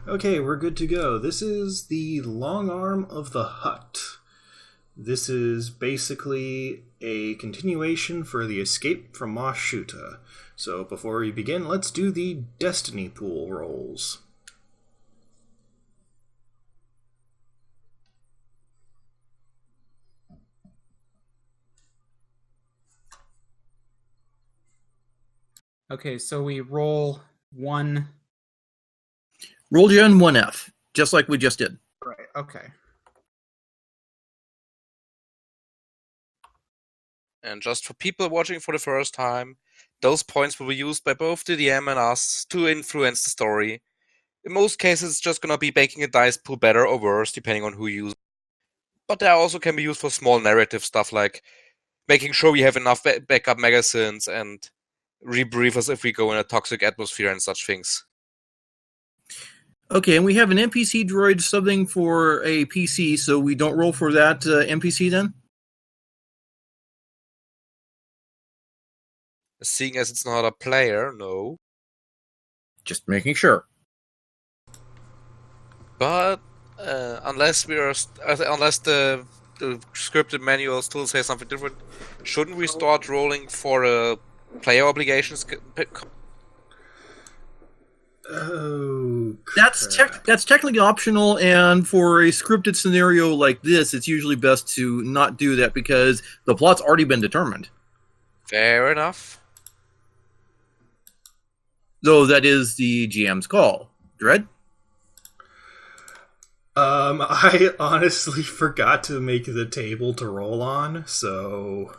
Okay, we're good to go. This is the long arm of the Hutt. This is basically a continuation for the escape from Mos Shuuta. So before we begin, let's do the Destiny Pool rolls. Okay, so we roll one. Roll Gen 1F, just like we just did. Right, okay. And just for people watching for the first time, those points will be used by both the DM and us to influence the story. In most cases, it's just gonna be making a dice pool better or worse, depending on who you use. But they also can be used for small narrative stuff, like making sure we have enough backup magazines and rebrief us if we go in a toxic atmosphere and such things. Okay, and we have an NPC droid subbing for a PC, so we don't roll for that NPC then? Seeing as it's not a player, no. Just making sure. But unless the scripted manual still says something different, shouldn't we start rolling for a player obligations? Oh, That's technically optional, and for a scripted scenario like this, it's usually best to not do that because the plot's already been determined. Fair enough. Though that is the GM's call. Dread? I honestly forgot to make the table to roll on, so...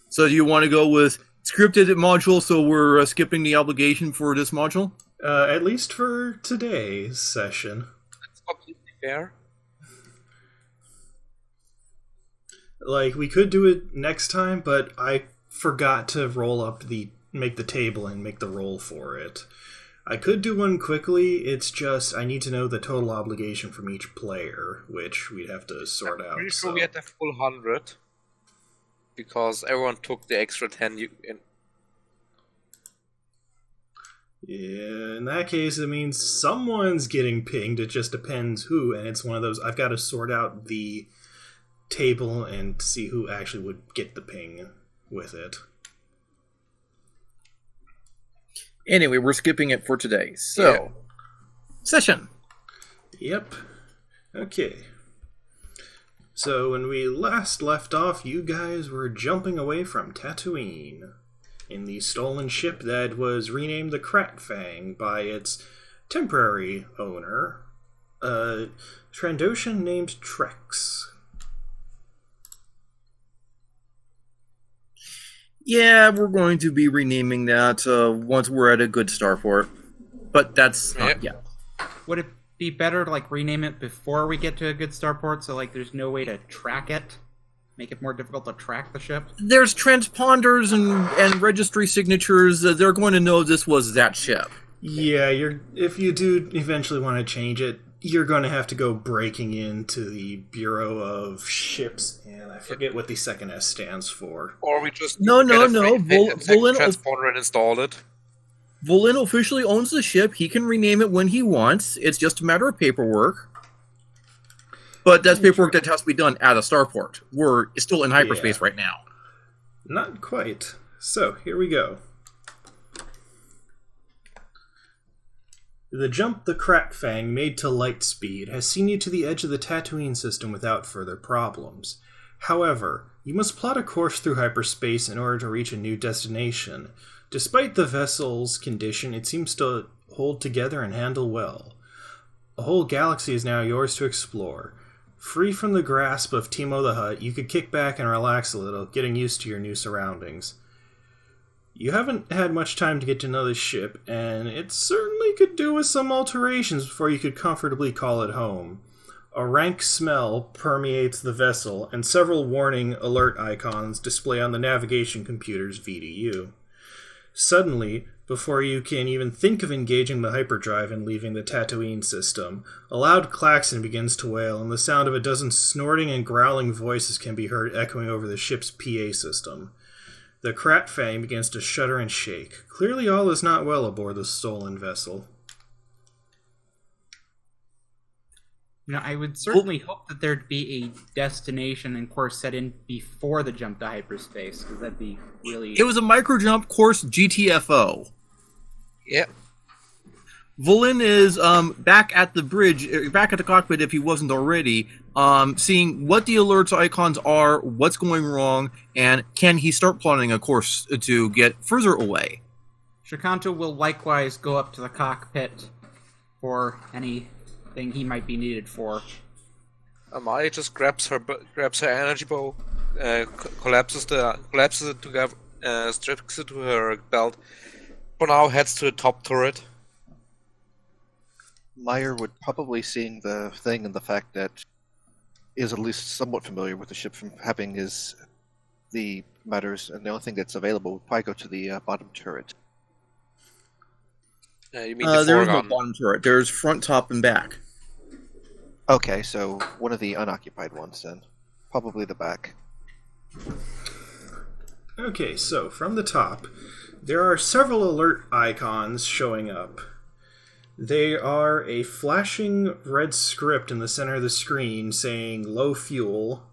So do you want to go with scripted module, so we're skipping the obligation for this module? At least for today's session. That's completely fair. Like, we could do it next time, but I forgot to make the table and make the roll for it. I could do one quickly, it's just I need to know the total obligation from each player, which we'd have to sort out. Pretty sure we had the full 100, because everyone took the extra 10 in. Yeah, in that case, it means someone's getting pinged. It just depends who, and it's one of those, I've got to sort out the table and see who actually would get the ping with it. Anyway, we're skipping it for today. So, Yeah. Session. Yep. Okay. So when we last left off, you guys were jumping away from Tatooine in the stolen ship that was renamed the Kratfang by its temporary owner, a Trandoshan named Trex. Yeah, we're going to be renaming that once we're at a good starport. But that's not yet. Would it be better to rename it before we get to a good starport, so there's no way to track it? Make it more difficult to track the ship? There's transponders and registry signatures. They're going to know this was that ship. Yeah, if you do eventually want to change it, you're going to have to go breaking into the Bureau of Ships, and I forget what the second S stands for. Or we just No. Vulyn transponder and install it. Vulyn officially owns the ship. He can rename it when he wants. It's just a matter of paperwork. But that's paperwork that has to be done at a starport. We're still in hyperspace right now. Not quite. So, here we go. The jump the Kratfang made to light speed has seen you to the edge of the Tatooine system without further problems. However, you must plot a course through hyperspace in order to reach a new destination. Despite the vessel's condition, it seems to hold together and handle well. A whole galaxy is now yours to explore. Free from the grasp of Timo the Hutt, you could kick back and relax a little, getting used to your new surroundings. You haven't had much time to get to know this ship, and it certainly could do with some alterations before you could comfortably call it home. A rank smell permeates the vessel, and several warning alert icons display on the navigation computer's VDU. Suddenly, before you can even think of engaging the hyperdrive and leaving the Tatooine system, a loud klaxon begins to wail, and the sound of a dozen snorting and growling voices can be heard echoing over the ship's PA system. The Kratfang begins to shudder and shake. Clearly all is not well aboard the stolen vessel. I would certainly hope that there'd be a destination and course set in before the jump to hyperspace, because that'd be really... It was a micro jump course GTFO. Yep. Vulyn is back at the bridge, back at the cockpit if he wasn't already, seeing what the alerts icons are, what's going wrong, and can he start plotting a course to get further away. Shakanto will likewise go up to the cockpit for anything he might be needed for. Mire just grabs her energy bow, collapses it together, straps it to her belt. For now, heads to the top turret. Mire would probably, seeing the thing and the fact that is at least somewhat familiar with the ship from having the matters, and the only thing that's available would probably go to the bottom turret. You mean the there is no foreground? bottom turret. There's front, top, and back. Okay, so one of the unoccupied ones then. Probably the back. Okay, so from the top, there are several alert icons showing up. They are a flashing red script in the center of the screen saying low fuel,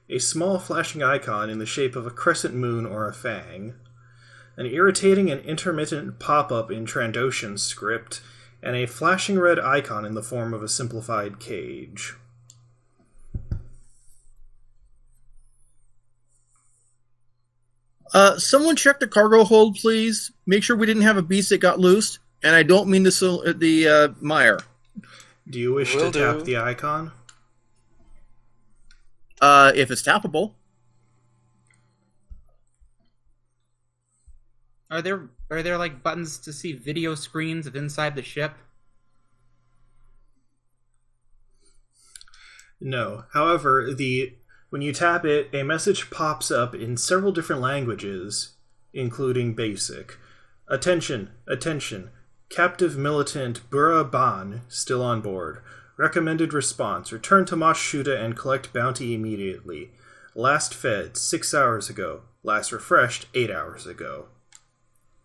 a small flashing icon in the shape of a crescent moon or a fang, an irritating and intermittent pop-up in Trandoshan script, and a flashing red icon in the form of a simplified cage. Someone check the cargo hold, please. Make sure we didn't have a beast that got loose. And I don't mean the Mire. Do you wish Will to tap do. the icon? If it's tappable. Are there like buttons to see video screens of inside the ship? No. However, when you tap it, a message pops up in several different languages, including Basic. Attention, attention. Captive militant Bura Ban still on board. Recommended response. Return to Mos Shuuta and collect bounty immediately. Last fed 6 hours ago. Last refreshed 8 hours ago.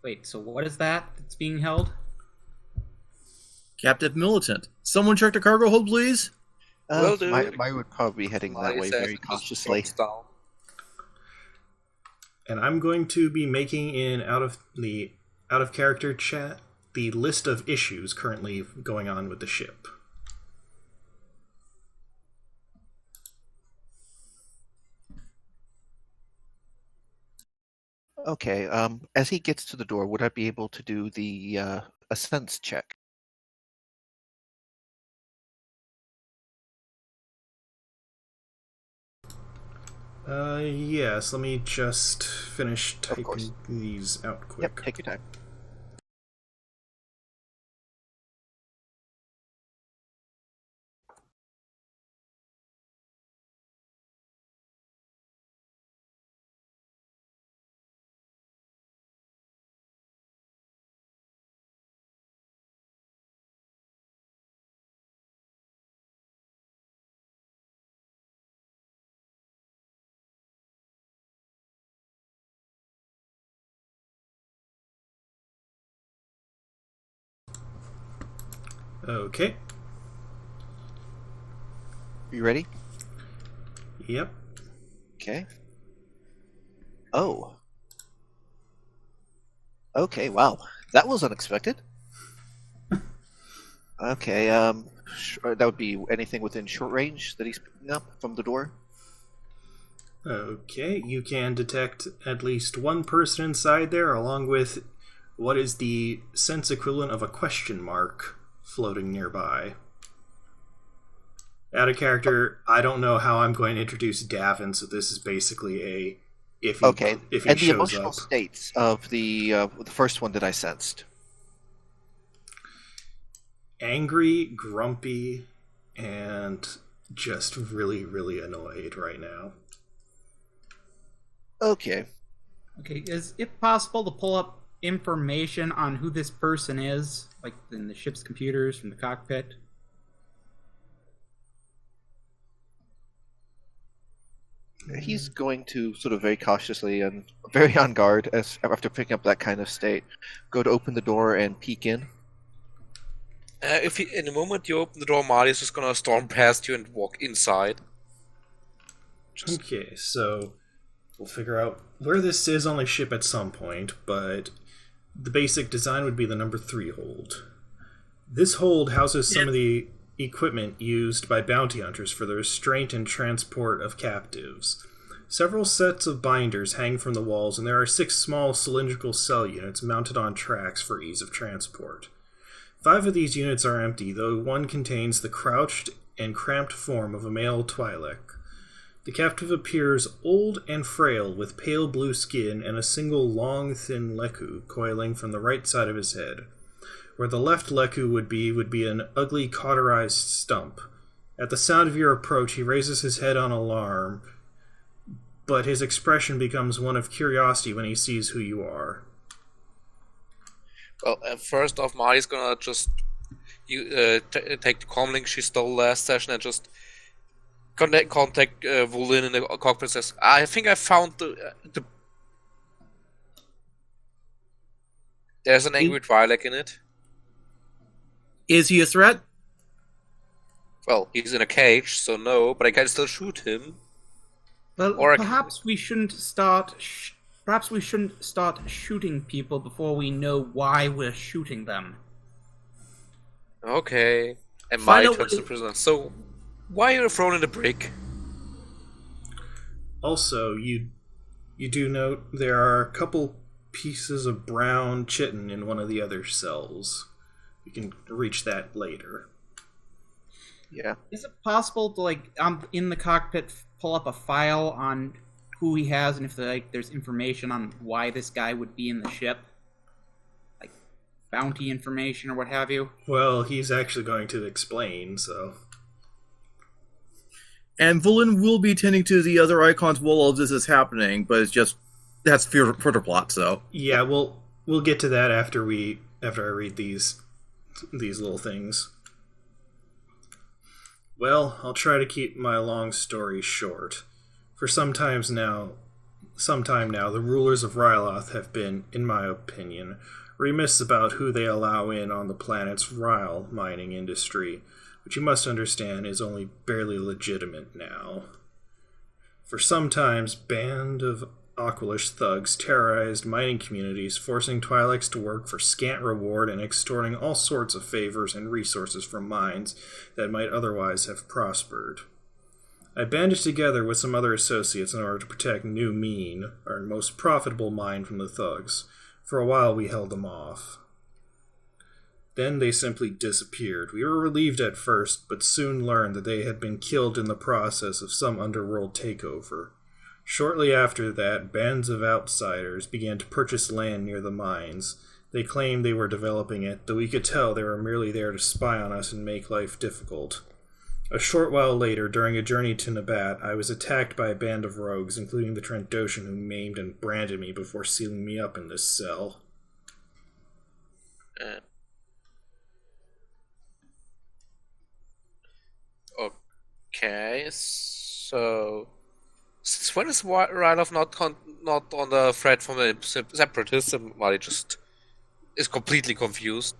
Wait, so what is that that's being held? Captive militant. Someone check the cargo hold, please. Will do. Mire would probably be heading that Mire way says very just cautiously. drops down. And I'm going to be making in out of character chat the list of issues currently going on with the ship. Okay, as he gets to the door, would I be able to do the a sense check? Yes, let me just finish course. typing these out quick. Yep, take your time. Okay. You ready? Yep. Okay. Oh. Okay, wow. That was unexpected. Okay, that would be anything within short range that he's picking up from the door? Okay, you can detect at least one person inside there, along with what is the sense equivalent of a question mark floating nearby. Out of character, I don't know how I'm going to introduce Davin, so this is basically a if he And the shows emotional up. states of the first one that I sensed. Angry, grumpy, and just really, really annoyed right now. Okay. Okay, is it possible to pull up information on who this person is, like in the ship's computers from the cockpit? He's going to sort of very cautiously and very on guard, as after picking up that kind of state, go to open the door and peek in. In the moment you open the door, Madhi is just gonna storm past you and walk inside. Okay, so we'll figure out where this is on the ship at some point, but the basic design would be the number 3 hold. This hold houses some of the equipment used by bounty hunters for the restraint and transport of captives. Several sets of binders hang from the walls, and there are 6 small cylindrical cell units mounted on tracks for ease of transport. 5 of these units are empty, though one contains the crouched and cramped form of a male Twi'lek. The captive appears old and frail, with pale blue skin and a single long, thin leku coiling from the right side of his head. Where the left leku would be an ugly cauterized stump. At the sound of your approach, he raises his head on alarm, but his expression becomes one of curiosity when he sees who you are. Well, first off, Madhi's gonna just take the comlink she stole last session and just contact Vulyn in the cockpit and says, I think I found the... There's an angry Twi'lek in it. Is he a threat? Well, he's in a cage, so no, but I can still shoot him. Well, Or perhaps we shouldn't start shooting people before we know why we're shooting them. Okay. And Find Madhi out turns what- to prisoner. So, why are you thrown in the brick? Also, you do note there are a couple pieces of brown chitin in one of the other cells. We can reach that later. Yeah. Is it possible to, in the cockpit, pull up a file on who he has and if there's information on why this guy would be in the ship? Like, bounty information or what have you? Well, he's actually going to explain, so... And Vulyn will be tending to the other icons while all of this is happening, but it's just that's further plot. So Yeah, we'll get to that after I read these little things. Well, I'll try to keep my long story short. For some time now, the rulers of Ryloth have been, in my opinion, remiss about who they allow in on the planet's Ryle mining industry, which you must understand is only barely legitimate now. For some times, band of Aqualish thugs terrorized mining communities, forcing Twi'leks to work for scant reward and extorting all sorts of favors and resources from mines that might otherwise have prospered. I banded together with some other associates in order to protect New Mean, our most profitable mine, from the thugs. For a while we held them off. Then they simply disappeared. We were relieved at first, but soon learned that they had been killed in the process of some underworld takeover. Shortly after that, bands of outsiders began to purchase land near the mines. They claimed they were developing it, though we could tell they were merely there to spy on us and make life difficult. A short while later, during a journey to Nabat, I was attacked by a band of rogues, including the Trandoshan, who maimed and branded me before sealing me up in this cell. Okay, so since when is Ryloth not on the threat from the separatists? And Madhi just is completely confused.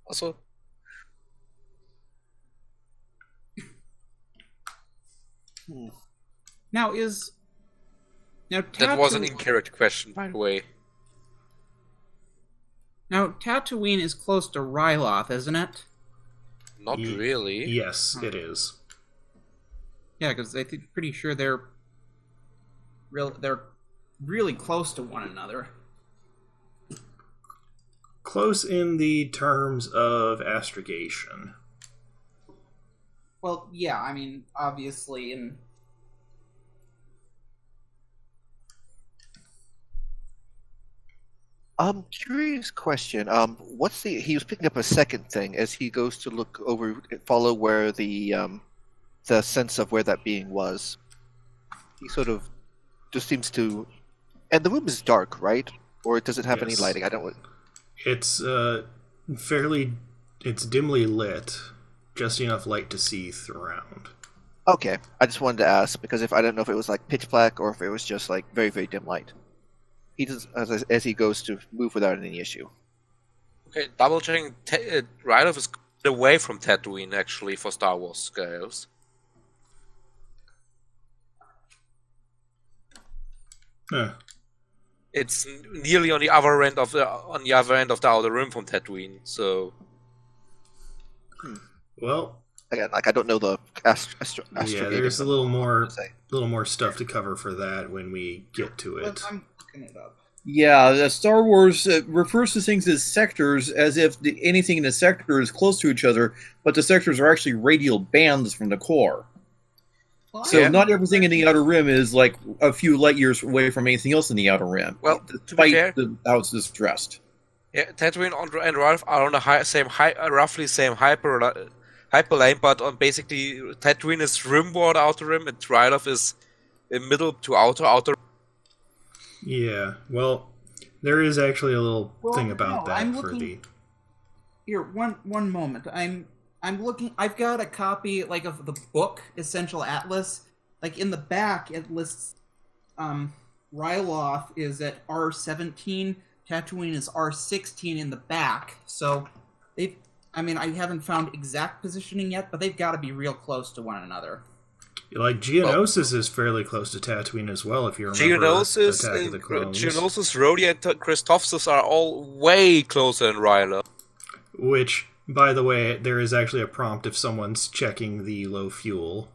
Also, Now, that was an in-character question, by the way. Now, Tatooine is close to Ryloth, isn't it? Not really. Yes, it is. Yeah, because I'm pretty sure they're really close to one another. Close in the terms of astrogation. Well, yeah, I mean, obviously, in... Curious question. He was picking up a second thing as he goes to look over, follow where the sense of where that being was. He sort of just seems to, and the room is dark, right? Or does it have any Yes. lighting? I don't. It's it's dimly lit, just enough light to see around. Okay, I just wanted to ask because if I don't know if it was like pitch black or if it was just like very very dim light. he does as he goes to move without any issue. Okay, double checking. Ryloth is away from Tatooine actually for Star Wars scales. Huh. It's nearly on the other end of the outer rim from Tatooine. So, Well, Again, I don't know the yeah, there's a little more stuff to cover for that when we get to it. I'm looking it up. Yeah, the Star Wars refers to things as sectors as if anything in a sector is close to each other, but the sectors are actually radial bands from the core. Well, So not everything in the outer rim is like a few light years away from anything else in the outer rim. Well, to be despite fair, how it's dressed. yeah, Tatooine and Ryloth are on the roughly same hyperlane, but on basically Tatooine is rimward outer rim, and Ryloth is in middle to outer. Yeah, well, there is actually a little thing about that I'm for looking... Here, one moment. I'm looking. I've got a copy of the book Essential Atlas. Like in the back, it lists Ryloth is at R17. Tatooine is R16 in the back. So I haven't found exact positioning yet, but they've got to be real close to one another. Like, Geonosis is fairly close to Tatooine as well, if you remember Attack of the Clones. Geonosis, Rhodey, and Christophsis are all way closer than Ryloth. Which, by the way, there is actually a prompt if someone's checking the low fuel.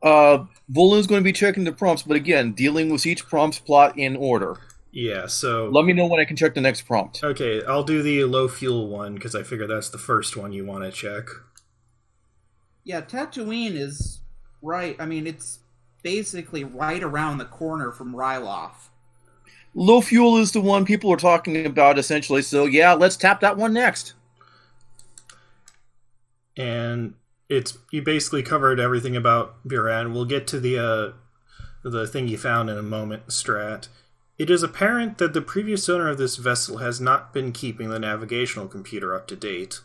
Vulyn's going to be checking the prompts, but again, dealing with each prompt's plot in order. Yeah, so... Let me know when I can check the next prompt. Okay, I'll do the low fuel one, because I figure that's the first one you want to check. Yeah, Tatooine is right. I mean, it's basically right around the corner from Ryloth. Low fuel is the one people are talking about, essentially, so yeah, let's tap that one next. And you basically covered everything about Buran. We'll get to the thing you found in a moment, Strat. It is apparent that the previous owner of this vessel has not been keeping the navigational computer up to date.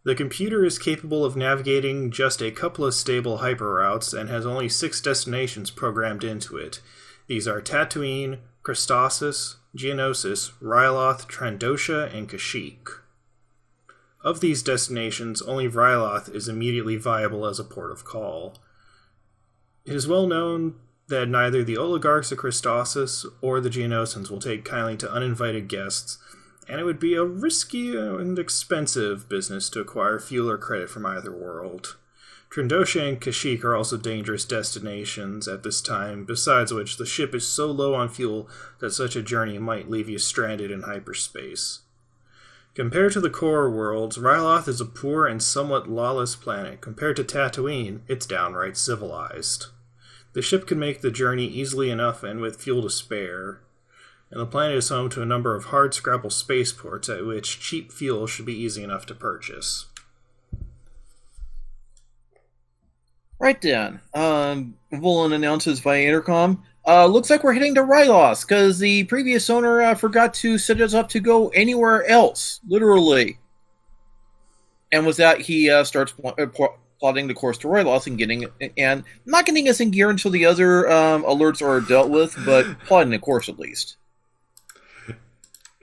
The computer is capable of navigating just a couple of stable hyperroutes and has only 6 destinations programmed into it. These are Tatooine, Christophsis, Geonosis, Ryloth, Trandosha, and Kashyyyk. Of these destinations, only Ryloth is immediately viable as a port of call. It is well known that neither the oligarchs of Christophsis or the Geonosans will take kindly to uninvited guests, and it would be a risky and expensive business to acquire fuel or credit from either world. Trandosha and Kashyyyk are also dangerous destinations at this time, besides which the ship is so low on fuel that such a journey might leave you stranded in hyperspace. Compared to the core worlds, Ryloth is a poor and somewhat lawless planet. Compared to Tatooine, it's downright civilized. The ship can make the journey easily enough and with fuel to spare, and the planet is home to a number of hard-scrabble spaceports at which cheap fuel should be easy enough to purchase. Right then, Vulyn announces via intercom, looks like we're heading to Ryloth, because the previous owner forgot to set us up to go anywhere else, literally. And with that, he starts plotting the course to Ryloth and not getting us in gear until the other alerts are dealt with, but plotting the course at least.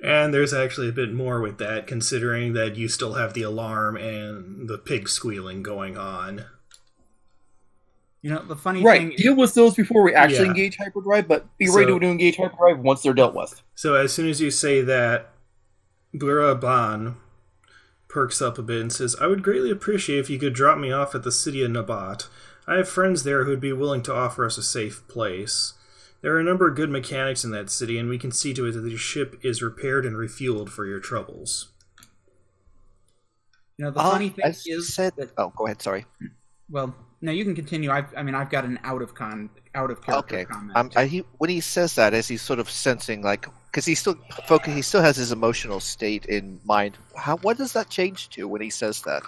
And there's actually a bit more with that, considering that you still have the alarm and the pig squealing going on. You know, the funny right, thing... deal with those before we actually engage hyperdrive, but be ready to engage hyperdrive once they're dealt with. So as soon as you say that, Buraban perks up a bit and says, I would greatly appreciate if you could drop me off at the city of Nabat. I have friends there who would be willing to offer us a safe place. There are a number of good mechanics in that city, and we can see to it that your ship is repaired and refueled for your troubles. You know, the funny thing is that... Oh, go ahead, sorry. Well, no, you can continue. I've got an out of character comment. When he says that, as he's sort of sensing, like, because he still has his emotional state in mind. What does that change to when he says that?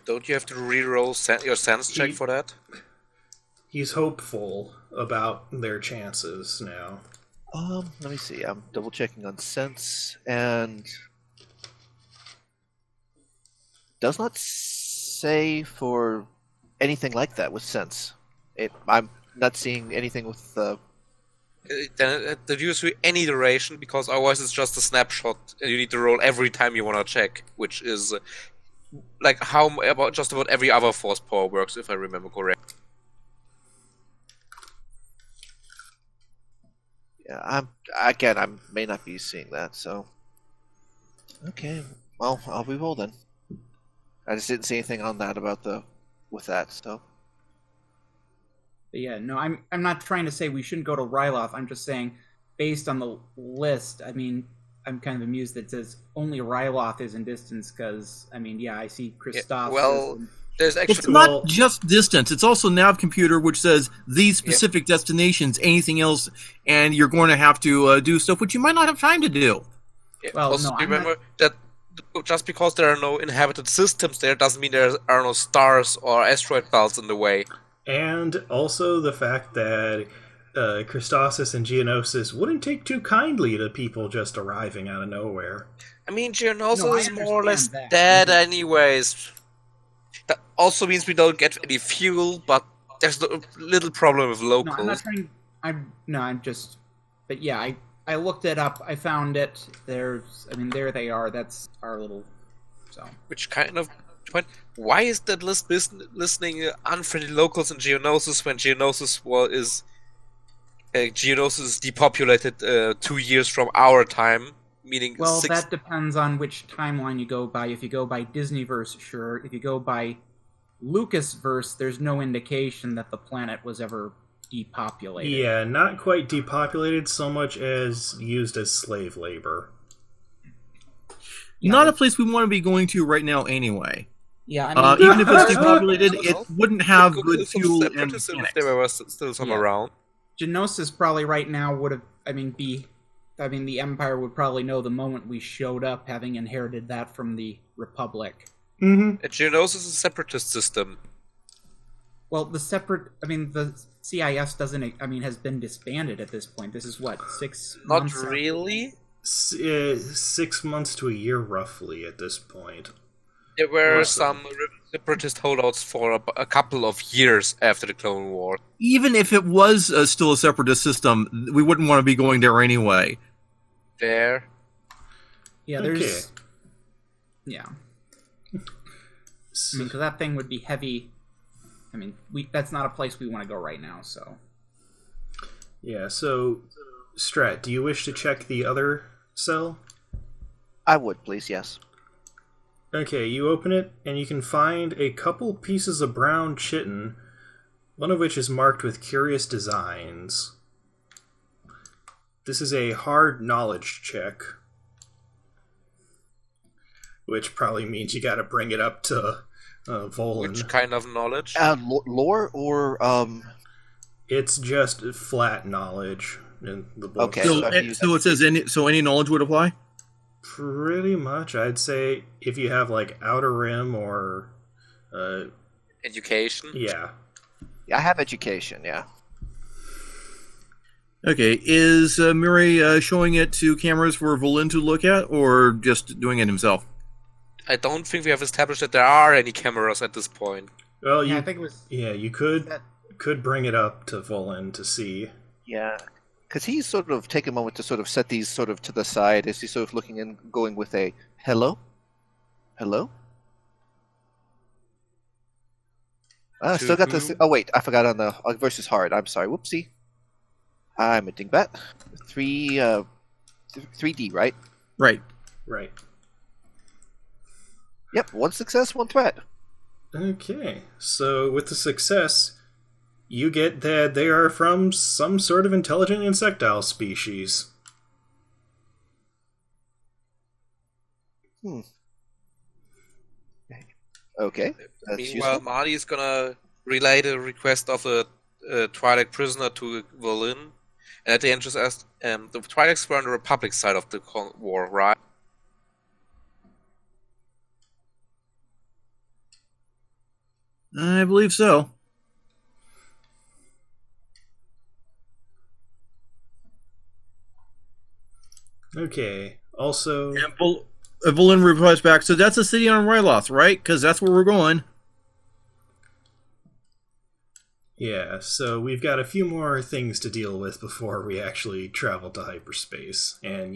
Don't you have to re-roll your sense check for that? He's hopeful about their chances now. Let me see. I'm double checking on sense, and does not say for anything like that with sense. I'm not seeing anything with then the view is any duration, because otherwise it's just a snapshot and you need to roll every time you want to check, which is like just about every other force power works, if I remember correctly. Yeah, I may not be seeing that, so okay. Well, I'll re-roll then. I just didn't see anything on that with that, so. But yeah, no, I'm not trying to say we shouldn't go to Ryloth. I'm just saying, based on the list, I mean, I'm kind of amused that it says only Ryloth is in distance, because, I mean, yeah, I see Christoph. Well, there's actually... It's not just distance. It's also nav computer, which says these specific destinations, anything else, and you're going to have to do stuff which you might not have time to do. Well, also, no, remember that just because there are no inhabited systems there doesn't mean there are no stars or asteroid belts in the way. And also the fact that Christosis and Geonosis wouldn't take too kindly to people just arriving out of nowhere. I mean, Geonosis No, I is more or less understand dead that. anyways. That also means we don't get any fuel, but there's a little problem with No, I'm locals. not trying. I'm just. But yeah, I looked it up. I found it. There they are. That's our little. So. Which kind of point? Why is that list listening unfriendly locals in Geonosis when Geonosis is depopulated 2 years from our time, meaning Well, 6. that depends on which timeline you go by. If you go by Disneyverse, sure. If you go by Lucasverse, there's no indication that the planet was ever depopulated. Yeah, not quite depopulated so much as used as slave labor. Yeah, Not a place we want to be going to right now anyway. Yeah, I mean, Even if it's depopulated, it wouldn't have good fuel and Separatists if mechanics. there were still some Yeah. around. Geonosis probably right now would have. The Empire would probably know the moment we showed up, having inherited that from the Republic. Mm-hmm. Geonosis is a separatist system. Well, the CIS doesn't. Has been disbanded at this point. This is what 6 Not months. really. 6 months to a year, roughly, at this point. There were Roughly. some separatist holdouts for a couple of years after the Clone War. Even if it was still a separatist system, we wouldn't want to be going there anyway. There. Yeah, there's. Yeah. Because that thing would be heavy. That's not a place we want to go right now. So. Yeah, so, Strat, do you wish to check the other cell? I would, please, yes. Okay, you open it, and you can find a couple pieces of brown chitin, one of which is marked with curious designs. This is a hard knowledge check, which probably means you gotta bring it up to Vulyn. Which kind of knowledge? Lore or It's just flat knowledge in the book. Okay. So, so I can use so it says any knowledge would apply? Pretty much, I'd say if you have like Outer Rim or Education? yeah. Yeah, I have education. Yeah. Okay, is Mire showing it to cameras for Vulyn to look at, or just doing it himself? I don't think we have established that there are any cameras at this point. Well, Yeah, you I think it was. you could bring it up to Vulyn to see. Yeah. Because he's sort of taking a moment to sort of set these sort of to the side as he's sort of looking and going with a hello? Hello? I still got this. Oh, wait. I forgot on the versus hard. I'm sorry. Whoopsie. I'm a dingbat. 3D, right? Right. Right. Yep. 1 success, 1 threat. Okay, so with the success, you get that they are from some sort of intelligent insectile species. Okay. That's Meanwhile, useful. Madhi is gonna relay the request of the Twi'lek prisoner to Vulyn. And at the end just asked, the Twi'leks were on the Republic side of the war, right? I believe so. Okay, also, And Vulyn replies back, so that's a city on Ryloth, right? Because that's where we're going. Yeah, so we've got a few more things to deal with before we actually travel to hyperspace. And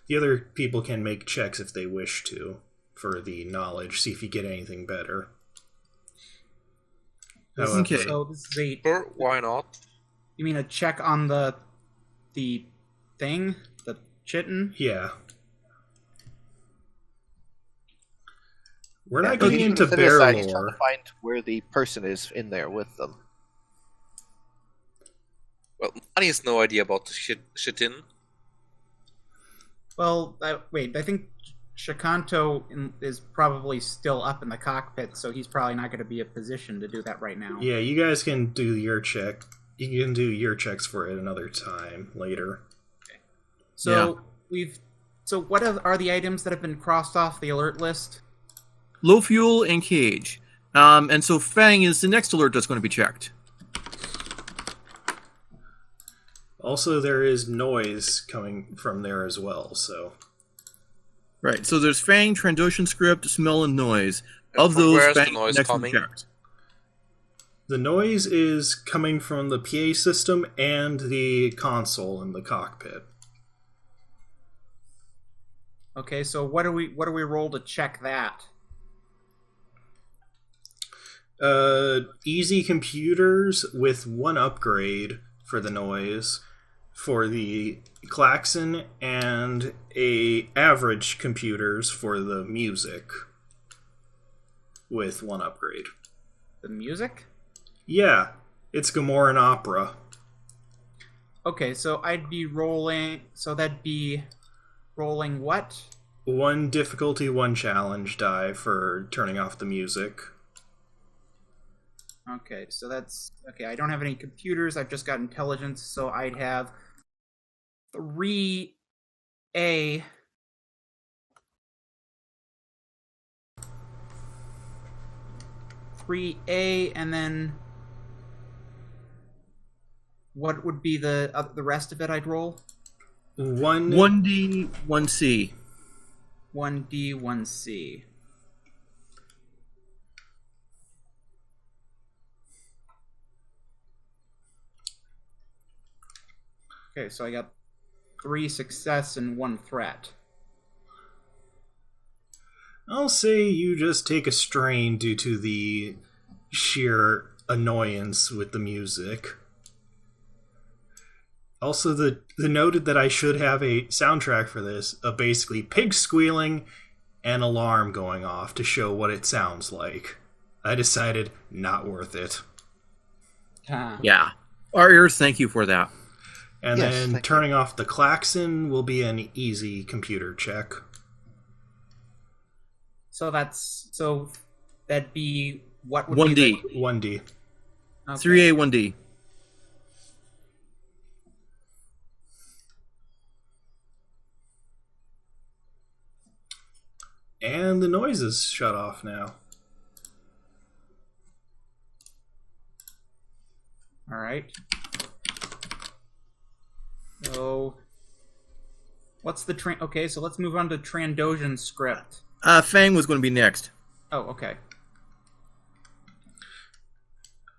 the other people can make checks if they wish to for the knowledge, see if you get anything better. Okay. So this is a... Sure, why not? You mean a check on the thing? The chitin? Yeah. We're not but getting he's into gonna set bear aside, he's trying lore. to find where the person is in there with them. Well, Mani has no idea about the shit in. Well, wait, I think Shakanto is probably still up in the cockpit, so he's probably not going to be in a position to do that right now. Yeah, you guys can do your check. You can do your checks for it another time later. So So what are the items that have been crossed off the alert list? Low fuel and cage. And so Fang is the next alert that's going to be checked. Also, there is noise coming from there as well, so... Right, so there's Fang, Trandoshan script, smell, and noise. And Of from those, where's the Fang noise next to be coming? checked. The noise is coming from the PA system and the console in the cockpit. Okay, so what do we roll to check that? Easy computers with one upgrade for the noise for the klaxon, and average computers for the music with one upgrade. The music? Yeah, it's Gamoran opera. Okay, so I'd be rolling... So that'd be... Rolling what? One difficulty, one challenge die for turning off the music. Okay, so that's... Okay, I don't have any computers, I've just got intelligence, so I'd have 3A... 3A, and then... What would be the rest of it I'd roll? 1D, 1C. 1D, 1C. Okay, so I got 3 success and 1 threat. I'll say you just take a strain due to the sheer annoyance with the music. Also, the noted that I should have a soundtrack for this, of basically pig squealing and alarm going off to show what it sounds like. I decided not worth it. Yeah. Our ears thank you for that. And Yes, then thank turning off the klaxon will be an easy computer check. So that'd be what would 1D. be 1D. the, 3A, 1D. And the noise is shut off now. All right. So what's the okay, so let's move on to Trandoshan script. Fang was going to be next. Oh, okay.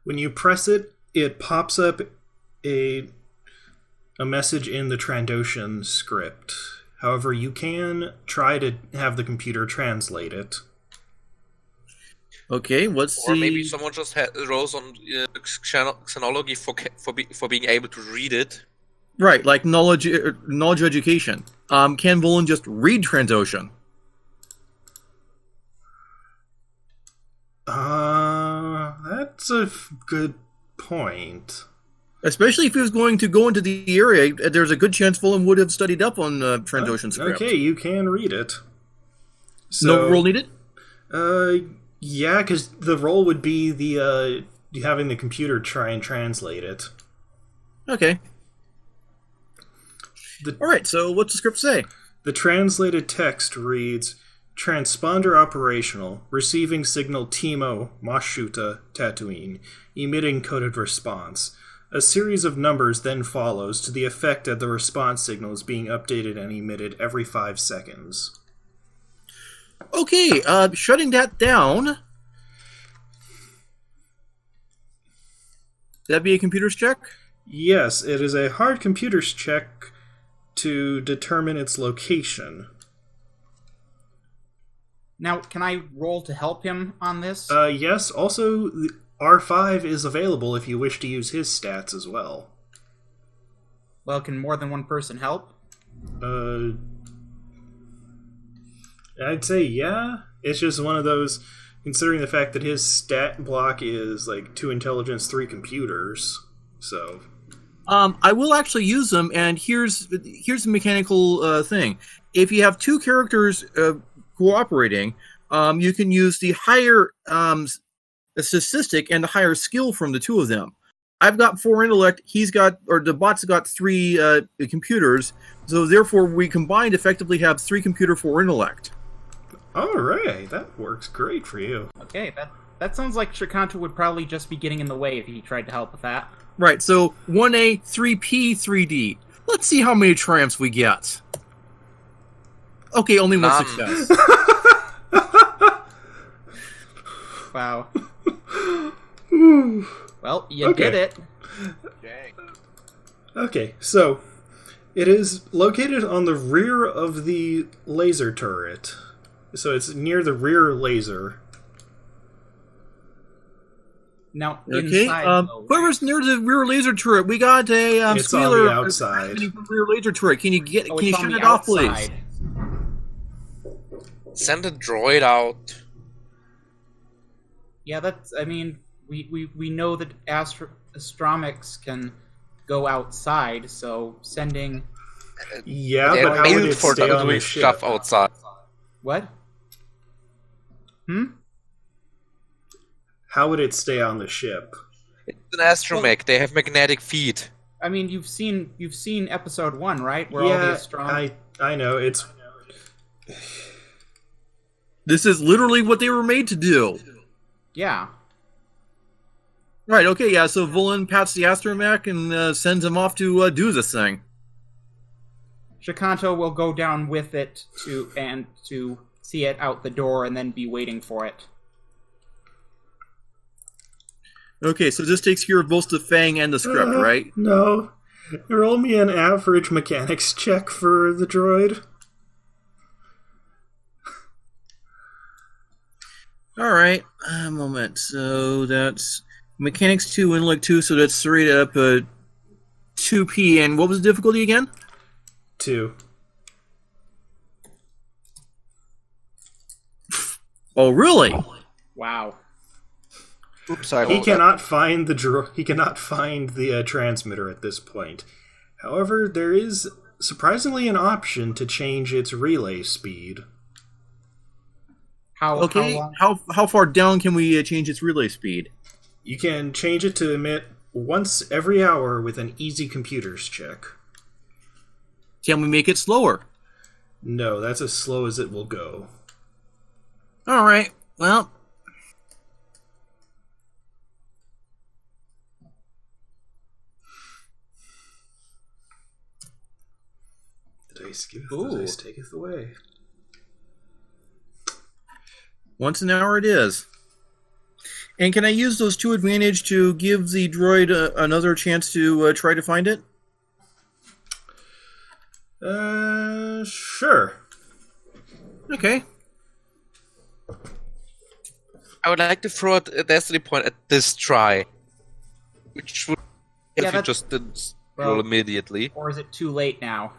When you press it, it pops up a message in the Trandoshan script. However, you can try to have the computer translate it. Okay, what's Or the... maybe someone just rolls on xenology for being able to read it. Right, like knowledge education. Can Vulyn just read Trandoshan? That's a good point. Especially if he was going to go into the area, there's a good chance Vulyn would have studied up on Trandoshan script. Okay, you can read it. No roll needed? Yeah, because the role would be the having the computer try and translate it. Okay. Alright, so what's the script say? The translated text reads, Transponder operational, receiving signal From Mos Shuuta, Tatooine, emitting coded response. A series of numbers then follows to the effect that the response signal is being updated and emitted every 5 seconds. Okay, shutting that down. that be a computer's check? Yes, it is a hard computer's check to determine its location. Now, can I roll to help him on this? Yes, also, R5 is available if you wish to use his stats as well. Well, can more than one person help? I'd say yeah. It's just one of those, considering the fact that his stat block is like 2 intelligence, 3 computers, so... I will actually use them, and here's the mechanical thing. If you have 2 characters cooperating, you can use the higher statistic and the higher skill from the 2 of them. I've got 4 intellect, the bot's got 3 computers, so therefore we combined effectively have 3 computer, 4 intellect. Alright, that works great for you. Okay, that sounds like Shakanto would probably just be getting in the way if he tried to help with that. Right, so 1A, 3P, 3D. Let's see how many triumphs we get. Okay, only one success. Wow. Well, you did it. Dang. Okay, so it is located on the rear of the laser turret. So it's near the rear laser. Now, Okay, inside, whoever's near the rear laser turret, we got a It's squealer on the outside. rear laser turret. Can you it's shut on it the off, please? outside. Send a droid out. Yeah, we know that astronomics can go outside, so sending... Yeah, They're but how would built it for stay on the doing ship? stuff outside. What? How would it stay on the ship? It's an astromech. They have magnetic feet. I mean, you've seen episode 1, right? Where all the Yeah, astronomers... I know, it's... This is literally what they were made to do. Yeah. Right, okay, yeah, so Vulyn pats the astromech and sends him off to do this thing. Shakanto will go down with it to see it out the door and then be waiting for it. Okay, so this takes care of both the Fang and the script, right? No. Roll me an average mechanics check for the droid. Alright, a moment. So that's mechanics 2, intellect 2, so that's straight up 2P. And what was the difficulty again? 2. Oh, really? Wow. Oops, sorry. He cannot find the transmitter at this point. However, there is surprisingly an option to change its relay speed. Okay, how far down can we change its relay speed? You can change it to emit once every hour with an easy computers check. Can we make it slower? No, that's as slow as it will go. Alright, well... The dice giveth, the dice taketh away. Once an hour it is. And can I use those 2 advantage to give the droid another chance to try to find it? Sure. Okay. I would like to throw a destiny point at this try. Which would if you just didn't roll immediately. Or is it too late now?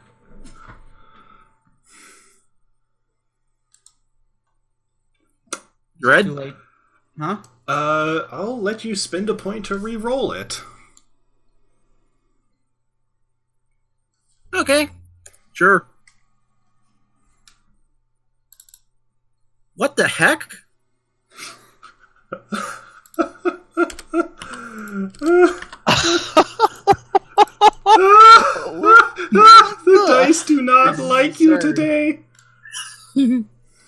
Dread? Too late. Huh? I'll let you spend a point to re-roll it. Okay. Sure. What the heck? The dice do not like you today.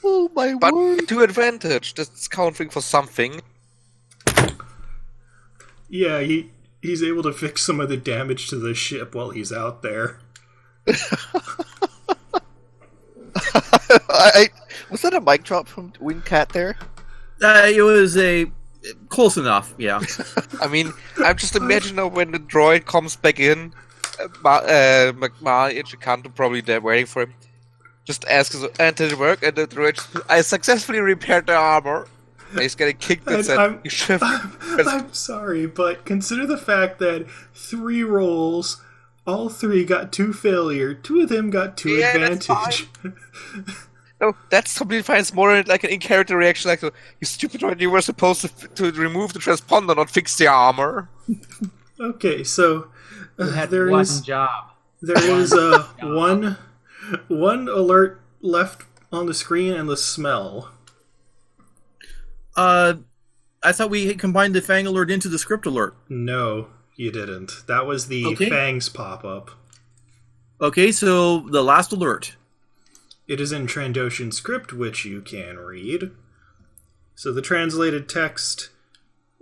Oh my But word! to advantage, that's counting for something. Yeah, he's able to fix some of the damage to the ship while he's out there. Was that a mic drop from Wingcat there? It was a Close enough, yeah. I mean, I'm just imagining now when the droid comes back in, Mire and Shakanto probably there waiting for him. Just asks, and did it work? And the droid, I successfully repaired the armor. And he's getting kicked and said, I'm sorry, but consider the fact that 3 rolls, all 3 got 2 failure, 2 of them got 2 advantage. No, that's completely fine. It's more like an in-character reaction, like, you stupid droid, you were supposed to remove the transponder, not fix the armor. Okay, so You had there one is job. one alert left on the screen and the smell. I thought we had combined the Fang alert into the script alert. No, you didn't. That was the Fangs pop-up. Okay, so the last alert. It is in Trandoshan script, which you can read. So the translated text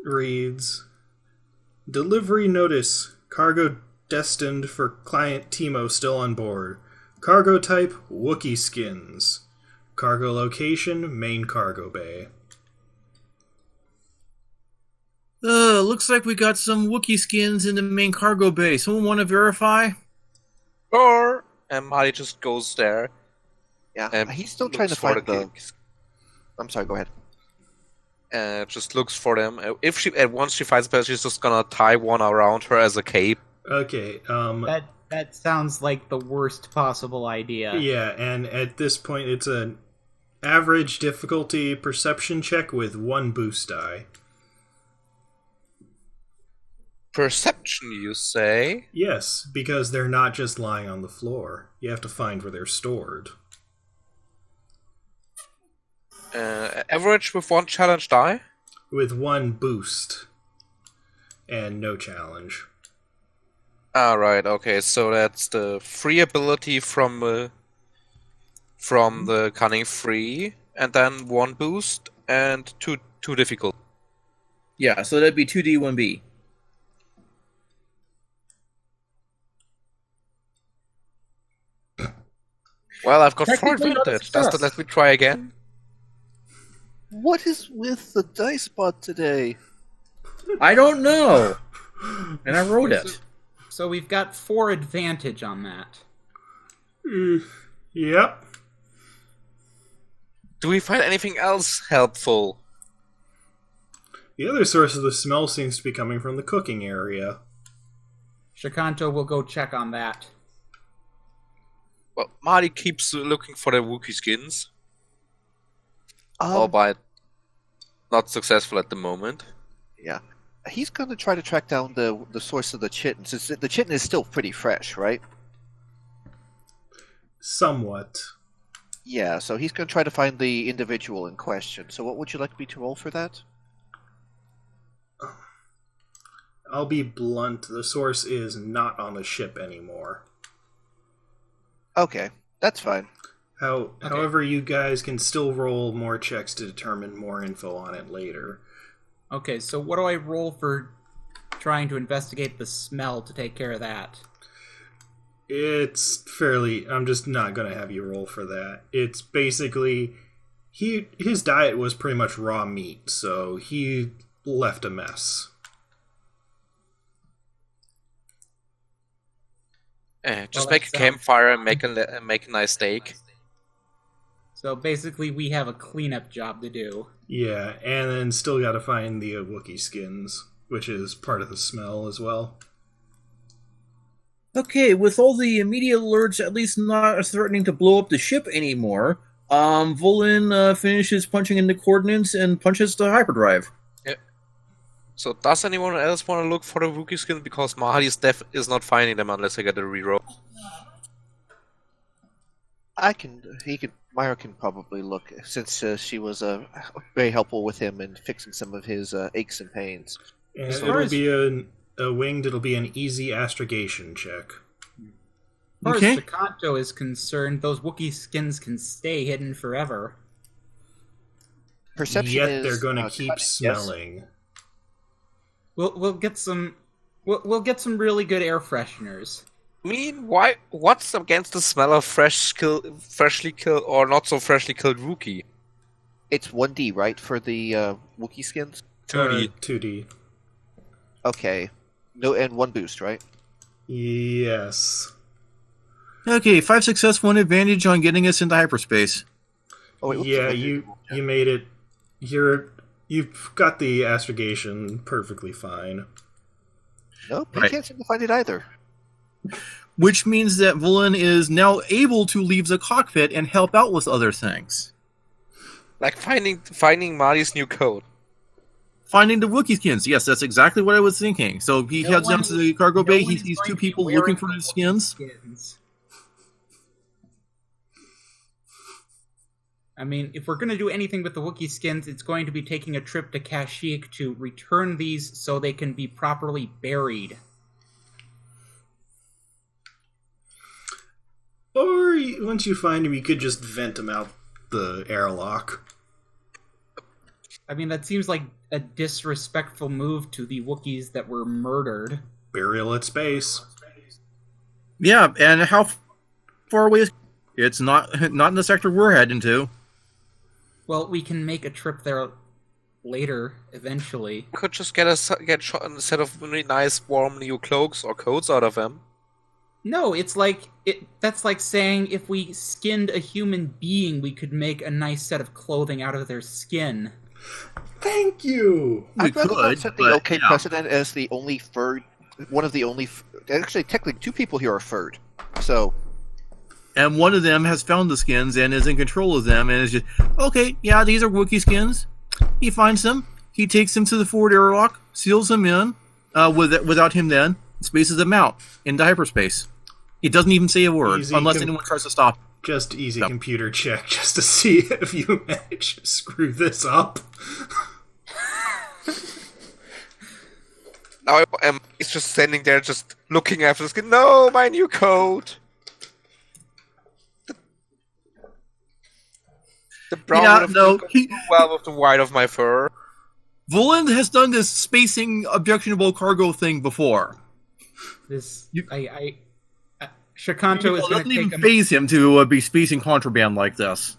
reads, Delivery notice. Cargo destined for client Timo still on board. Cargo type, Wookiee skins. Cargo location, main cargo bay. Looks like we got some Wookiee skins in the main cargo bay. Someone want to verify? And Madhi just goes there. Yeah, he's still trying to find the... I'm sorry, go ahead. Just looks for them. Once she finds them, she's just gonna tie one around her as a cape. Okay, That sounds like the worst possible idea. Yeah, and at this point it's an average difficulty perception check with 1 boost die. Perception, you say? Yes, because they're not just lying on the floor. You have to find where they're stored. Average with 1 challenge die? With 1 boost. And no challenge. Right, okay, so that's the free ability from the Cunning Free, and then 1 boost, and 2 difficult. Yeah, so that'd be 2D, 1B. Well, I've got 4 Technically not advantage. Does that let me try again? What is with the dice bot today? I don't know. And I wrote it. So we've got 4 advantage on that. Yep. Do we find anything else helpful? The other source of the smell seems to be coming from the cooking area. Shakanto will go check on that. Well, Madhi keeps looking for the Wookiee skins. Albeit not successful at the moment. Yeah. He's going to try to track down the source of the chitin, since the chitin is still pretty fresh, right? Somewhat. Yeah, so he's going to try to find the individual in question. So what would you like me to roll for that? I'll be blunt, the source is not on the ship anymore. Okay, that's fine. However, you guys can still roll more checks to determine more info on it later. Okay, so what do I roll for trying to investigate the smell to take care of that? It's fairly... I'm just not going to have you roll for that. It's basically... His diet was pretty much raw meat, so he left a mess. Just make a campfire and make a nice steak. So basically we have a cleanup job to do. Yeah, and then still gotta find the Wookiee skins, which is part of the smell as well. Okay, with all the immediate alerts at least not threatening to blow up the ship anymore, Vulyn finishes punching in the coordinates and punches the hyperdrive. Yep. So does anyone else want to look for the Wookiee skins? Because Madhi is not finding them unless I get a reroll. Mire can probably look, since she was very helpful with him in fixing some of his aches and pains. And it'll be it'll be an easy astrogation check. As far as Shakanto is concerned, those Wookiee skins can stay hidden forever. Perception Yet is, they're going to keep cunning, smelling. Yes? We'll get some really good air fresheners. I mean, what's against the smell of freshly killed or not so freshly killed Wookiee? It's 1D, right, for the Wookiee skins? 2D. 2D. Okay. No, and 1 boost, right? Yes. Okay, 5 success, 1 advantage on getting us into hyperspace. Oh, wait, Yeah, you made it. You've got the astrogation perfectly fine. Nope, he Right. can't seem to find it either. Which means that Vulyn is now able to leave the cockpit and help out with other things. Like finding Madhi's new code. Finding the Wookiee skins. Yes, that's exactly what I was thinking. So he heads down to the cargo bay. He sees 2 people looking for the skins. I mean, if we're going to do anything with the Wookiee skins, it's going to be taking a trip to Kashyyyk to return these so they can be properly buried. Or once you find him, you could just vent him out the airlock. I mean, that seems like a disrespectful move to the Wookiees that were murdered. Burial at space. Yeah, and how far away is it's not in the sector we're heading to. Well, we can make a trip there later, eventually. We could just get a set of really nice, warm new cloaks or coats out of them. No, that's like saying if we skinned a human being, we could make a nice set of clothing out of their skin. Thank you! I'd rather not set the okay precedent as the only furred... One of the only... Actually, technically, 2 people here are furred. So... And one of them has found the skins and is in control of them and is just, okay, yeah, these are Wookiee skins. He finds them. He takes them to the forward airlock, seals them in, without him then, spaces them out into hyperspace. He doesn't even say a word, unless anyone tries to stop. Just easy computer check, just to see if you manage to screw this up. Now he's just standing there, just looking after the skin. No, my new coat! The brown would have well with the white of my fur. Vulyn has done this spacing objectionable cargo thing before. Shakanto is going to even phase him to be spacing contraband like this.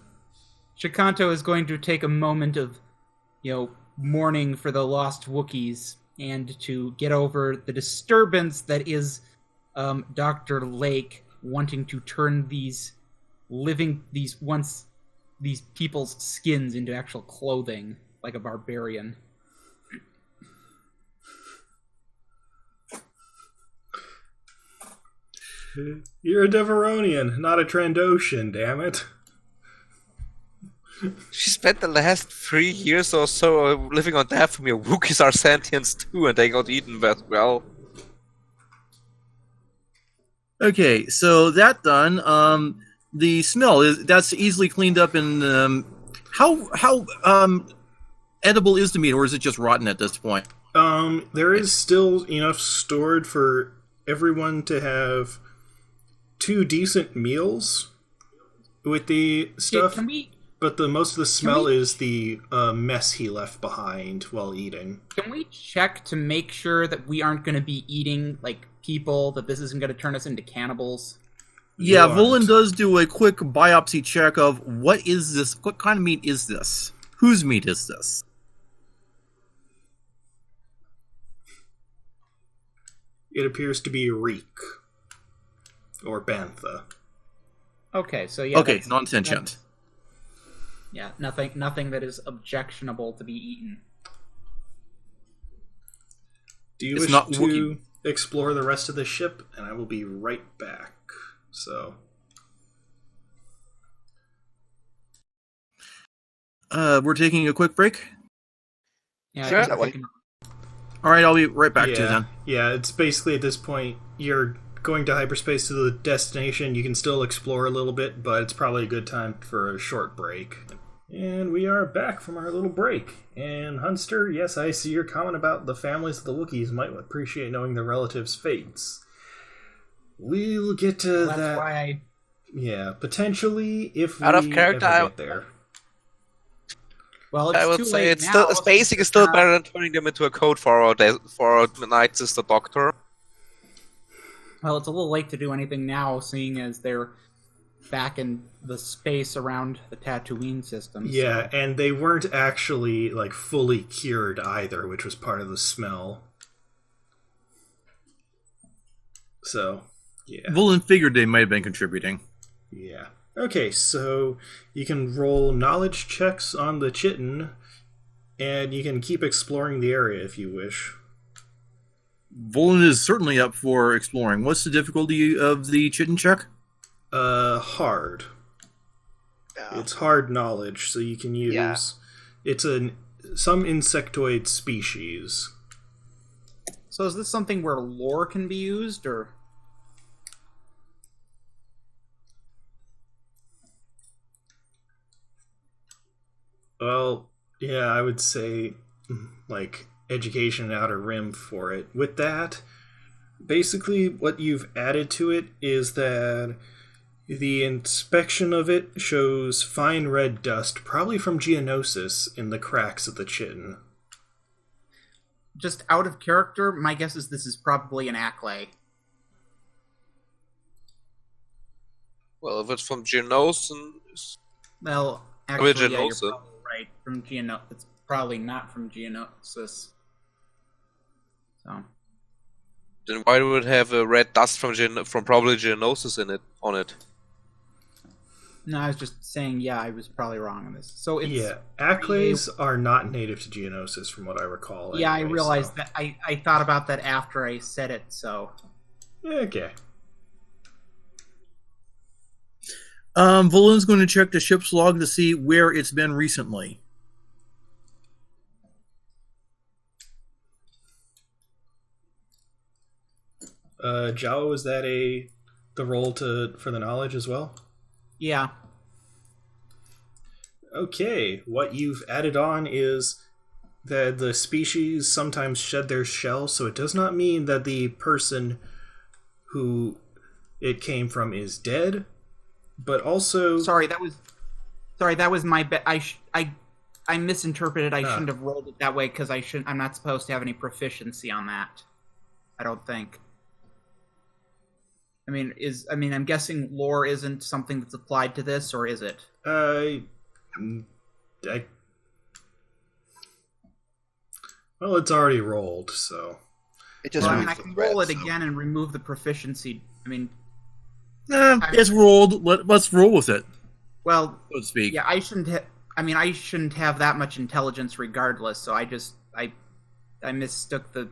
Shakanto is going to take a moment of, mourning for the lost Wookiees and to get over the disturbance that is Dr. Lake wanting to turn these people's skins into actual clothing, like a barbarian. You're a Devaronian, not a Trandoshan, damn it. She spent the last 3 years or so living on Dathomir. Wookiees are sentients too, and they got eaten as well. Okay, so that done. The smell that's easily cleaned up. And how edible is the meat, or is it just rotten at this point? There is still enough stored for everyone to have 2 decent meals with the stuff. But most of the smell is the mess he left behind while eating. Can we check to make sure that we aren't going to be eating people, that this isn't going to turn us into cannibals? Yeah, Vulyn does do a quick biopsy check of what is this? What kind of meat is this? Whose meat is this? It appears to be Reek. Or Bantha. Okay, so yeah. Okay, non-sentient. Yeah, nothing that is objectionable to be eaten. Do you wish to explore the rest of the ship? And I will be right back. So... we're taking a quick break? Yeah, sure. Alright, I'll be right back to you then. Yeah, it's basically at this point, you're going to hyperspace to the destination. You can still explore a little bit, but it's probably a good time for a short break. And we are back from our little break. And Hunster, yes, I see your comment about the families of the Wookiees might appreciate knowing their relatives' fates. We'll get to that. That's why Yeah, potentially if we out of character, ever get there. Well, it's I would too say late it's now. still spacing is still better than turning them into a code for our Nightsister Doctor. Well, it's a little late to do anything now, seeing as they're back in the space around the Tatooine system. Yeah, so. and they weren't actually like fully cured either, which was part of the smell. So, yeah. Vulyn figured they might have been contributing. Yeah. Okay, so you can roll knowledge checks on the chitin, and you can keep exploring the area if you wish. Vulyn is certainly up for exploring. What's the difficulty of the chitin check? Hard. It's hard knowledge, so you can use... Yeah. It's some insectoid species. So is this something where lore can be used, or... Well, yeah, I would say, like, education and outer rim for it. With that, basically what you've added to it is that the inspection of it shows fine red dust, probably from geonosis, in the cracks of the chitin. Just out of character, my guess is this is probably an Acklay. Well, if it's from Geonosis, Well, actually, yeah, you're Geonosis. probably right. From it's probably not from Geonosis. So, then why would it have a red dust from probably Geonosis on it? no, I was just saying, yeah, I was probably wrong on this. So it's Yeah, Acklays are not native to geonosis, from what I recall. yeah, anyway, I realized so. that. I thought about that after I said it. So Okay. Vulyn's going to check the ship's log to see where it's been recently. Jawa, was that the roll for the knowledge as well? yeah, Okay, what you've added on is that the species sometimes shed their shell, so it does not mean that the person who it came from is dead, but also... sorry, that was my I misinterpreted. I shouldn't have rolled it that way because I'm not supposed to have any proficiency on that. I don't think. I'm guessing lore isn't something that's applied to this, or is it? Well, it's already rolled, so... It just Well, I moves can the roll red, it so- again and remove the proficiency. It's rolled. Let's roll with it, Well, so to speak. yeah, I shouldn't have that much intelligence regardless. So I mistook the.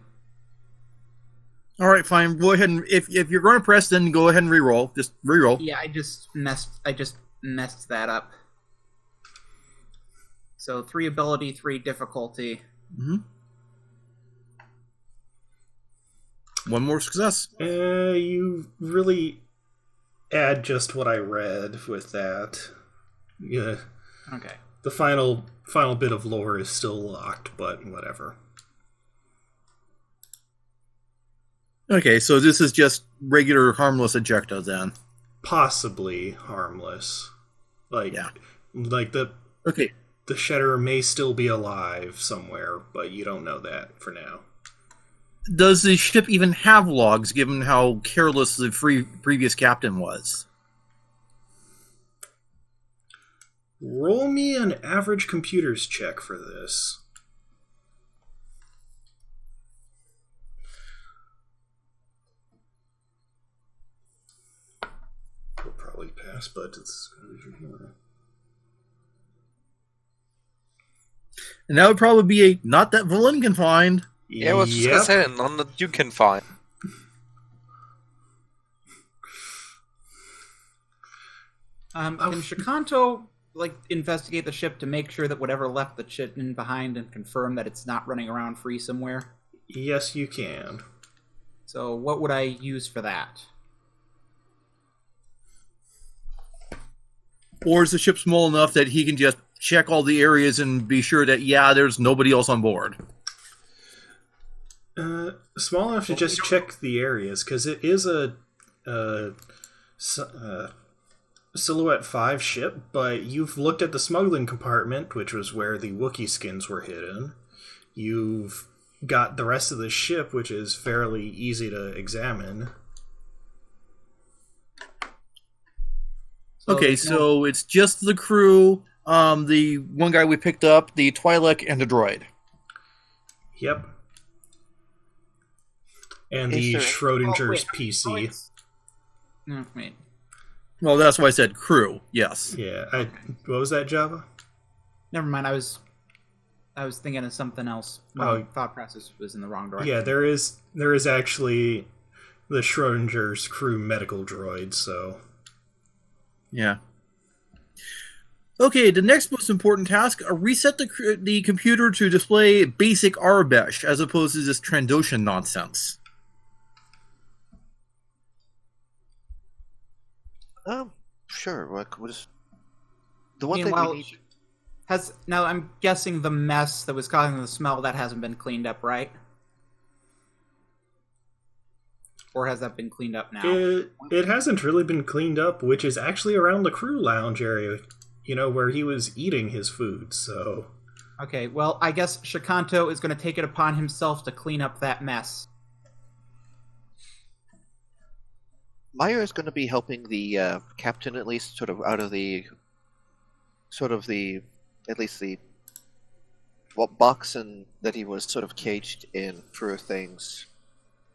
All right, fine. Go ahead and if you're going to press, then go ahead and re-roll. Just re-roll. Yeah, I just messed that up. So 3 ability, 3 difficulty. Mm-hmm. One more success. You really add just what I read with that. Yeah. Okay. The final bit of lore is still locked, but whatever. Okay, so this is just regular harmless ejecta then. Possibly harmless. Like the Okay. the shedder may still be alive somewhere, but you don't know that for now. Does the ship even have logs, given how careless the previous captain was? Roll me an average computers check for this. We'll probably pass, but it's... And that would probably be a not that Vulyn can find. Yeah, I was just gonna say, none that you can find. Can Shakanto investigate the ship to make sure that whatever left the chitin behind and confirm that it's not running around free somewhere? Yes, you can. So what would I use for that? Or is the ship small enough that he can just check all the areas and be sure that, yeah, there's nobody else on board? Small enough to just check the areas, because it is a Silhouette 5 ship, but you've looked at the smuggling compartment, which was where the Wookiee skins were hidden. You've got the rest of the ship, which is fairly easy to examine. Okay, so it's just the crew, the one guy we picked up, the Twi'lek, and the droid. Yep. And Is the there- Schrodinger's PC. No, wait. Well, that's why I said crew. Yes. Yeah. What was that, Java? Never mind. I was thinking of something else. My thought process was in the wrong direction. Yeah, there is actually the Schrodinger's crew medical droid, so... Yeah. Okay, the next most important task, reset the computer to display basic Arbesh, as opposed to this Trandoshan nonsense. Sure. Like, what is... The one Meanwhile, thing we need... now I'm guessing the mess that was causing the smell, that hasn't been cleaned up, right? Or has that been cleaned up now? It hasn't really been cleaned up, which is actually around the crew lounge area, where he was eating his food, so... Okay, well, I guess Shakanto is going to take it upon himself to clean up that mess. Mire is going to be helping the captain, at least, sort of out of the... At least the... box that he was sort of caged in for things...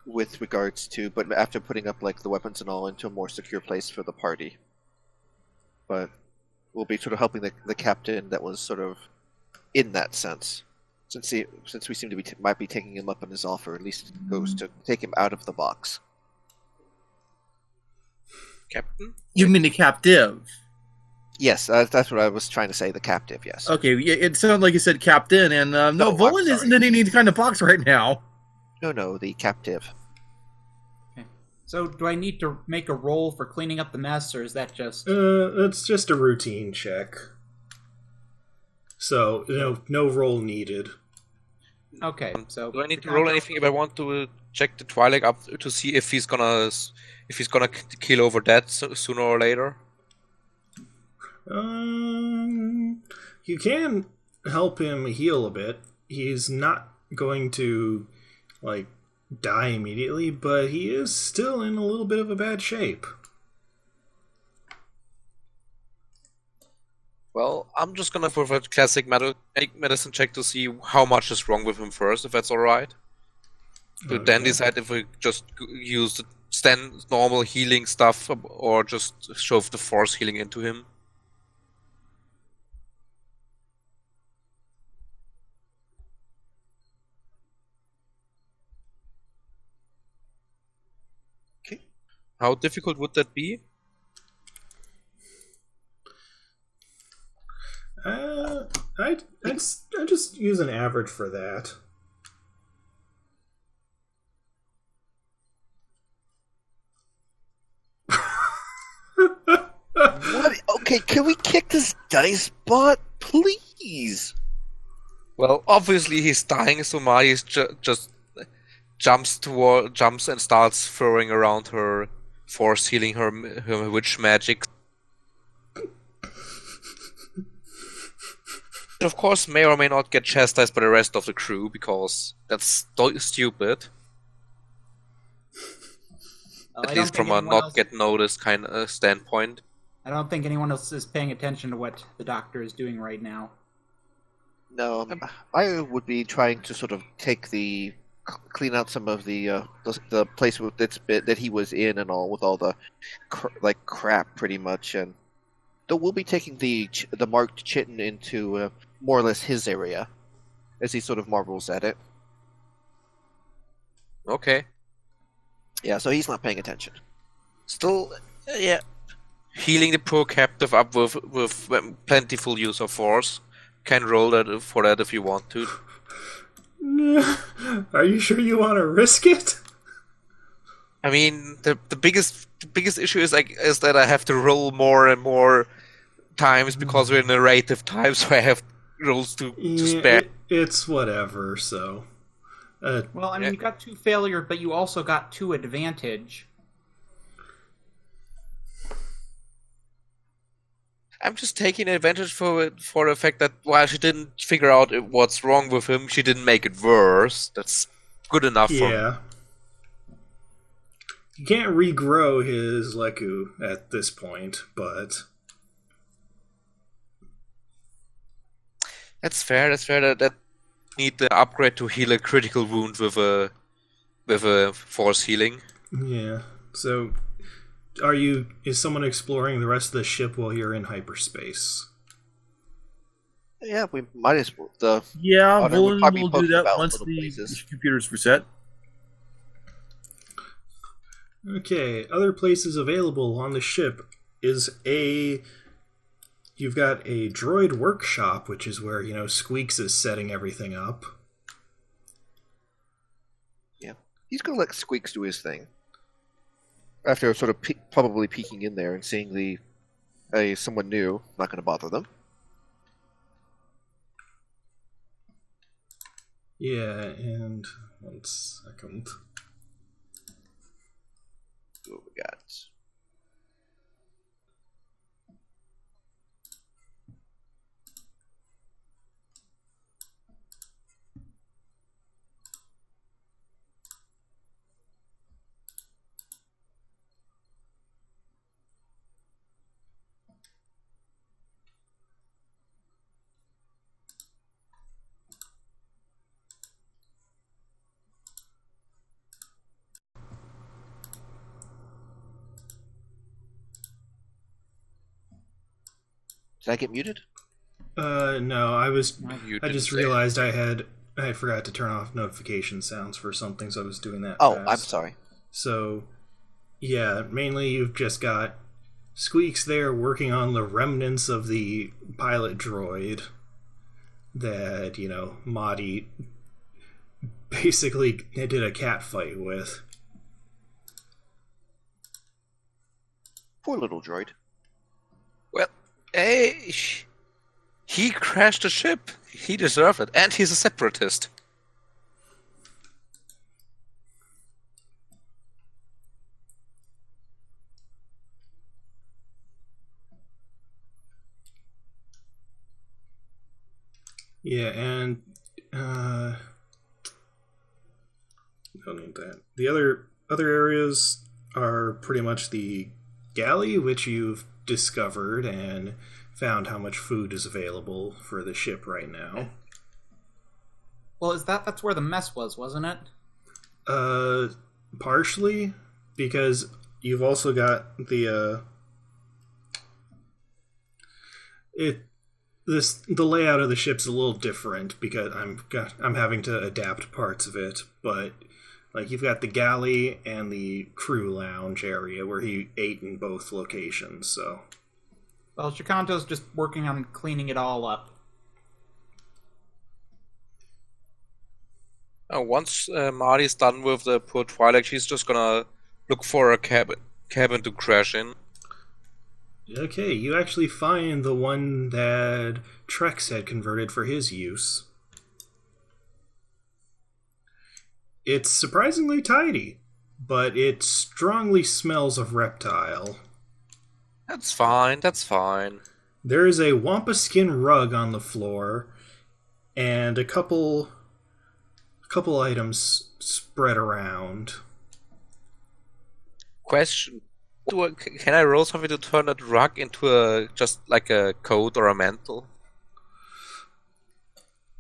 with regards to, but after putting up like the weapons and all into a more secure place for the party. But we'll be sort of helping the captain that was sort of in that sense, since we seem to be might be taking him up on his offer, at least goes to take him out of the box. Captain? You mean the captive? Yes, that's what I was trying to say. The captive, yes. Okay, yeah, it sounded like you said captain, and no, Vulyn isn't in any kind of box right now. No, the captive. Okay. So, do I need to make a roll for cleaning up the mess, or is that just... It's just a routine check. So, no roll needed. Okay, so... Do I need to roll anything if I want to check the Twi'lek up to see if he's gonna kill over that sooner or later? You can help him heal a bit. He's not going to, die immediately, but he is still in a little bit of a bad shape. Well, I'm just gonna provide a classic medicine check to see how much is wrong with him first, if that's alright. To then decide if we just use the normal healing stuff or just shove the force healing into him. Okay. How difficult would that be? I just use an average for that. What? Okay, can we kick this dice bot, please? Well, obviously he's dying, so Madhi just jumps and starts throwing around her force healing, her witch magic. Of course, may or may not get chastised by the rest of the crew, because that's stupid. At least from a not get noticed kind of standpoint. I don't think anyone else is paying attention to what the doctor is doing right now. No, I would be trying to sort of clean out some of the place that he was in and all, with all the crap pretty much, and though we'll be taking the marked chitin into more or less his area as he sort of marvels at it. Okay. Yeah, so he's not paying attention. Still, yeah. Healing the poor captive up with plentiful use of force. Can roll that for that if you want to. Are you sure you want to risk it? I mean, the biggest issue is that I have to roll more and more times because we're in narrative time, so I have rolls to spare. It's whatever. So. Well, I mean, you got 2 failure, but you also got 2 advantage. I'm just taking advantage for the fact that while she didn't figure out what's wrong with him, she didn't make it worse. That's good enough for me. You can't regrow his Leku at this point, but... That's fair. That's fair. That need the upgrade to heal a critical wound with a force healing. Yeah. So, is someone exploring the rest of the ship while you're in hyperspace? Yeah, we might as well. Yeah, Honor would Vulyn probably will poke do that about once little the places. computer's reset. Okay, other places available on the ship is you've got a droid workshop, which is where, Squeaks is setting everything up. Yeah, he's gonna let Squeaks do his thing. After sort of probably peeking in there and seeing someone new, not gonna bother them. Yeah, and 1 second. What we got? Did I get muted? No, You I just didn't say realized I forgot to turn off notification sounds for something, so I was doing that Oh, fast. I'm sorry. So, yeah, mainly you've just got Squeaks there working on the remnants of the pilot droid that, Madhi basically did a cat fight with. Poor little droid. Well, hey, he crashed the ship. He deserved it, and he's a separatist. Yeah, and don't need that. The other areas are pretty much the galley, which you've discovered and found how much food is available for the ship right now. Well, that's where the mess was, wasn't it? Partially, because you've also got the the layout of the ship's a little different because I'm having to adapt parts of it, but like you've got the galley and the crew lounge area where he ate in both locations. So, Well, Shakanto's just working on cleaning it all up. Once Marty's done with the poor Twilight, she's just gonna look for a cabin to crash in. okay, you actually find the one that Trex had converted for his use. It's surprisingly tidy, but it strongly smells of reptile. That's fine. That's fine. There is a wampa skin rug on the floor, and a couple items spread around. Question: can I roll something to turn that rug into just like a coat or a mantle?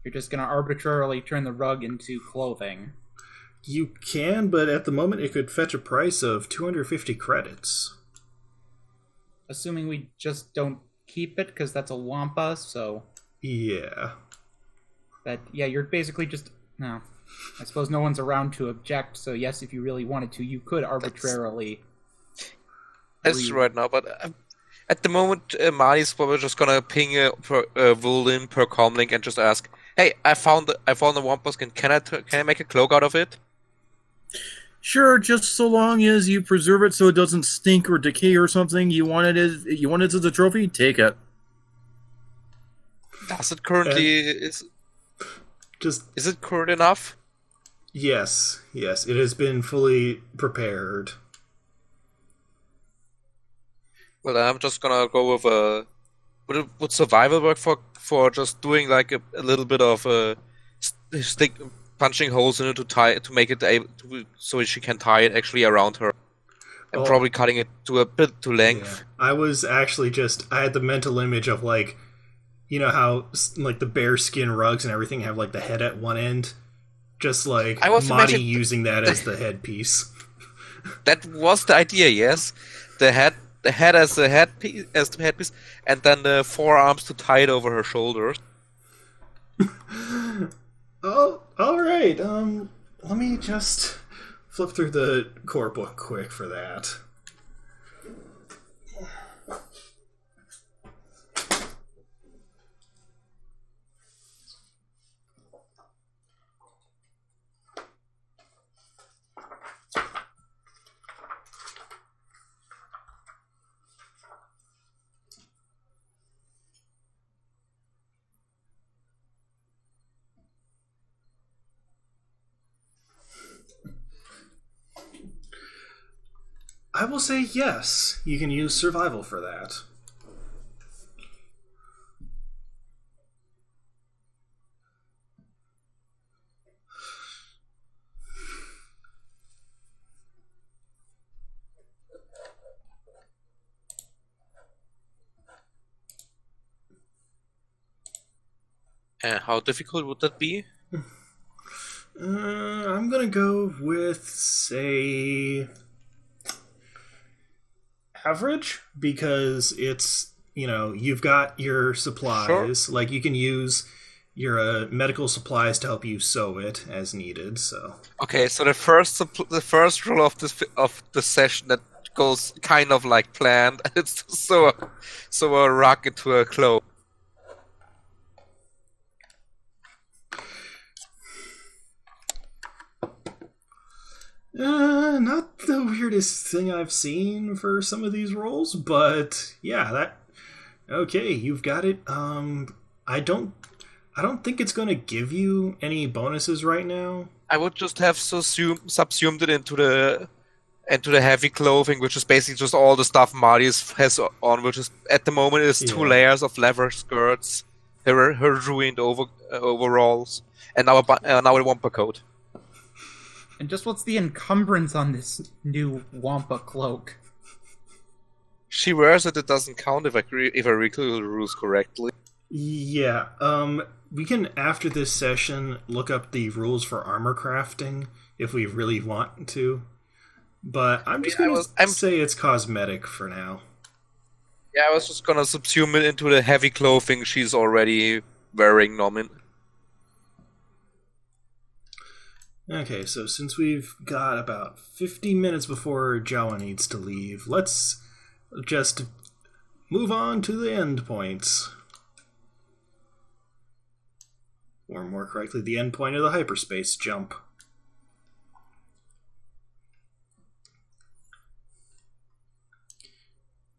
You're just gonna arbitrarily turn the rug into clothing. You can, but at the moment it could fetch a price of 250 credits. Assuming we just don't keep it, because that's a wampa, so... Yeah. You're basically just... No. I suppose no one's around to object, so yes, if you really wanted to, you could arbitrarily... That's right now, but at the moment, Marty's probably just gonna ping Vulyn per comlink and just ask, "Hey, I found the wampa skin. Can I make a cloak out of it?" Sure, just so long as you preserve it so it doesn't stink or decay or something. You want it as a trophy? Take it. Does it currently is it current enough? Yes, it has been fully prepared. Well, I'm just gonna go with would survival work for just doing like a little bit of stick punching holes in it to make it able so she can tie it actually around her, and probably cutting it to a bit to length. Yeah. I was actually I had the mental image of like You know how like the bear skin rugs and everything have like the head at one end? Just like I was Madhi imagine- using that as the headpiece. That was the idea, yes. The head as the headpiece, and then the forearms to tie it over her shoulders. Oh, all right. Let me just flip through the core book quick for that. I will say yes. You can use survival for that. How difficult would that be? I'm gonna go with, say, average, because it's, you've got your supplies. Sure. Like, you can use your medical supplies to help you sew it as needed, so. Okay, so the first rule of the session that goes kind of like planned, it's so a rock into a cloak. Not the weirdest thing I've seen for some of these rolls, but yeah, okay, you've got it. I don't think it's going to give you any bonuses right now. I would just have subsumed it into the heavy clothing, which is basically just all the stuff Madhi has on, which is at the moment is 2 layers of leather skirts, her ruined overalls, and now a wampa coat. And just what's the encumbrance on this new Wampa cloak? She wears it. It doesn't count if I recall the rules correctly. Yeah. We can, after this session, look up the rules for armor crafting if we really want to. But I'm just going to say it's cosmetic for now. Yeah, I was just going to subsume it into the heavy clothing she's already wearing, Nomin. Okay, so since we've got about 50 minutes before Jawa needs to leave, let's just move on to the endpoints. Or more correctly, the endpoint of the hyperspace jump.